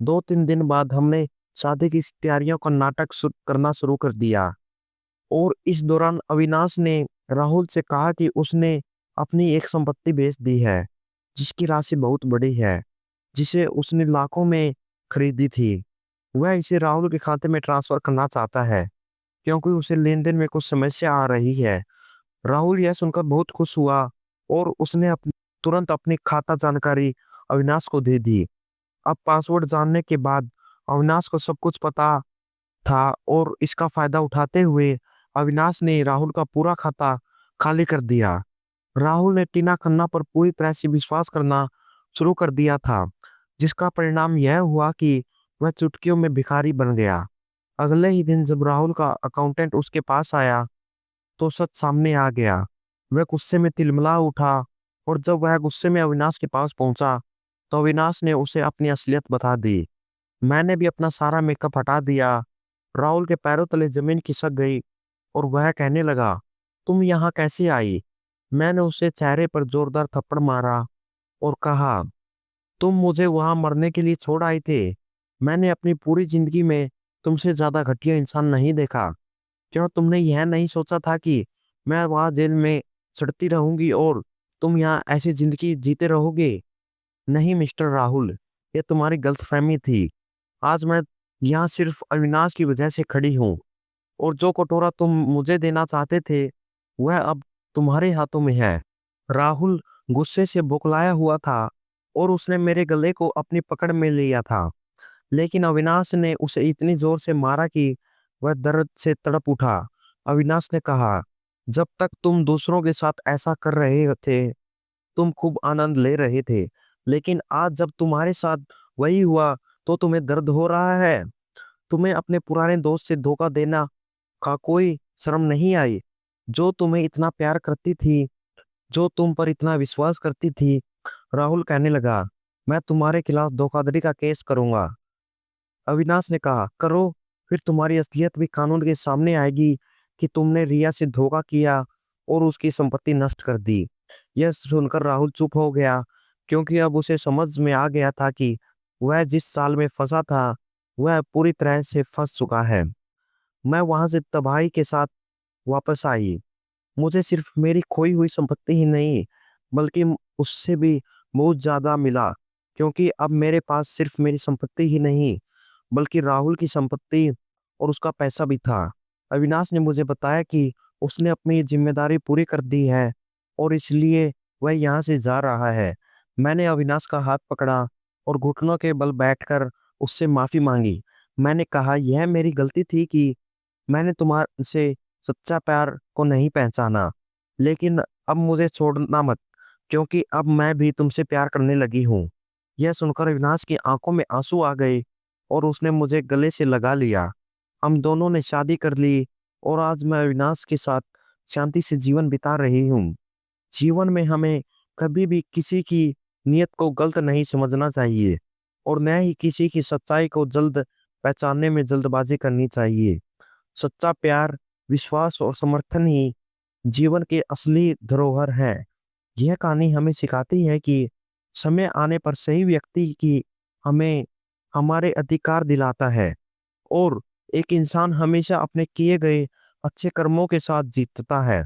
2-3 दिन बाद हमने शादी की तैयारियों का नाटक करना शुरू कर दिया और इस दौरान अविनाश ने राहुल से कहा कि उसने अपनी एक संपत्ति बेच दी है, जिसकी राशि बहुत बड़ी है, जिसे उसने लाखों में खरीदी थी। वह इसे राहुल के खाते में ट्रांसफर करना चाहता है, क्योंकि उसे लेन देन में कुछ समस्या आ रही है। राहुल यह सुनकर बहुत खुश हुआ और उसने तुरंत अपनी खाता जानकारी अविनाश को दे दी। अब पासवर्ड जानने के बाद अविनाश को सब कुछ पता था और इसका फायदा उठाते हुए अविनाश ने राहुल का पूरा खाता खाली कर दिया। राहुल ने टीना खन्ना पर पूरी तरह से विश्वास करना शुरू कर दिया था, जिसका परिणाम यह हुआ कि वह चुटकियों में भिखारी बन गया। अगले ही दिन जब राहुल का अकाउंटेंट उसके पास आया तो सच सामने आ गया। वह गुस्से में तिलमिला उठा और जब वह गुस्से में अविनाश के पास पहुंचा तो अविनाश ने उसे अपनी असलियत बता दी। मैंने भी अपना सारा मेकअप हटा दिया। राहुल के पैरों तले जमीन खिसक गई और वह कहने लगा, तुम यहाँ कैसे आई? मैंने उसे चेहरे पर जोरदार थप्पड़ मारा और कहा, तुम मुझे वहां मरने के लिए छोड़ आए थे। मैंने अपनी पूरी जिंदगी में तुमसे ज्यादा घटिया इंसान नहीं देखा। क्यों तुमने यह नहीं सोचा था कि मैं वहां जेल में सड़ती रहूंगी और तुम यहाँ ऐसी जिंदगी जीते रहोगे? नहीं मिस्टर राहुल, ये तुम्हारी गलतफहमी थी। आज मैं यहाँ सिर्फ अविनाश की वजह से खड़ी हूँ और जो कटोरा तुम मुझे देना चाहते थे वह अब तुम्हारे हाथों में है। राहुल गुस्से से बौखलाया हुआ था और उसने मेरे गले को अपनी पकड़ में लिया था, लेकिन अविनाश ने उसे इतनी जोर से मारा कि वह दर्द से तड़प उठा। अविनाश ने कहा, जब तक तुम दूसरों के साथ ऐसा कर रहे थे तुम खूब आनंद ले रहे थे, लेकिन आज जब तुम्हारे साथ वही हुआ तो तुम्हें दर्द हो रहा है। तुम्हें अपने पुराने दोस्त से धोखा देना का कोई शर्म नहीं आई, जो तुम्हें इतना प्यार करती थी, जो तुम पर इतना विश्वास करती थी। राहुल कहने लगा, मैं तुम्हारे खिलाफ धोखाधड़ी का केस करूंगा। अविनाश ने कहा, करो, फिर तुम्हारी असलियत भी कानून के सामने आएगी कि तुमने रिया से धोखा किया और उसकी संपत्ति नष्ट कर दी। यह सुनकर राहुल चुप हो गया, क्योंकि अब उसे समझ में आ गया था कि वह जिस साल में फंसा था वह पूरी तरह से फंस चुका है। मैं वहां से तबाही के साथ वापस आई। मुझे सिर्फ मेरी खोई हुई संपत्ति ही नहीं, बल्कि उससे भी बहुत ज्यादा मिला, क्योंकि अब मेरे पास सिर्फ मेरी संपत्ति ही नहीं बल्कि राहुल की संपत्ति और उसका पैसा भी था। अविनाश ने मुझे बताया कि उसने अपनी जिम्मेदारी पूरी कर दी है और इसलिए वह यहाँ से जा रहा है। मैंने अविनाश का हाथ पकड़ा और घुटनों के बल बैठकर उससे माफी मांगी। मैंने कहा, यह मेरी गलती थी कि मैंने तुम्हारे सच्चा प्यार को नहीं पहचाना, लेकिन अब मुझे छोड़ना मत, क्योंकि अब मैं भी तुमसे प्यार करने लगी हूँ। यह सुनकर अविनाश की आंखों में आंसू आ गए और उसने मुझे गले से लगा लिया। हम दोनों ने शादी कर ली और आज मैं अविनाश के साथ शांति से जीवन बिता रही हूँ। जीवन में हमें कभी भी किसी की नीयत को गलत नहीं समझना चाहिए और न ही किसी की सच्चाई को जल्द पहचानने में जल्दबाजी करनी चाहिए। सच्चा प्यार, विश्वास और समर्थन ही जीवन के असली धरोहर है। यह कहानी हमें सिखाती है कि समय आने पर सही व्यक्ति की हमें हमारे अधिकार दिलाता है और एक इंसान हमेशा अपने किए गए अच्छे कर्मों के साथ जीतता है,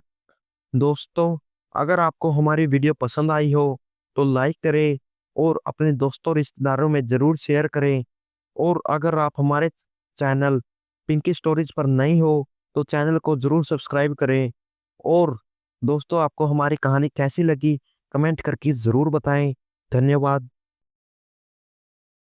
दोस्तों, अगर आपको हमारी वीडियो पसंद आई हो तो लाइक करें और अपने दोस्तों रिश्तेदारों में ज़रूर शेयर करें। और अगर आप हमारे चैनल पिंकी स्टोरीज पर नई हो तो चैनल को ज़रूर सब्सक्राइब करें। और दोस्तों, आपको हमारी कहानी कैसी लगी कमेंट करके ज़रूर बताएं। धन्यवाद।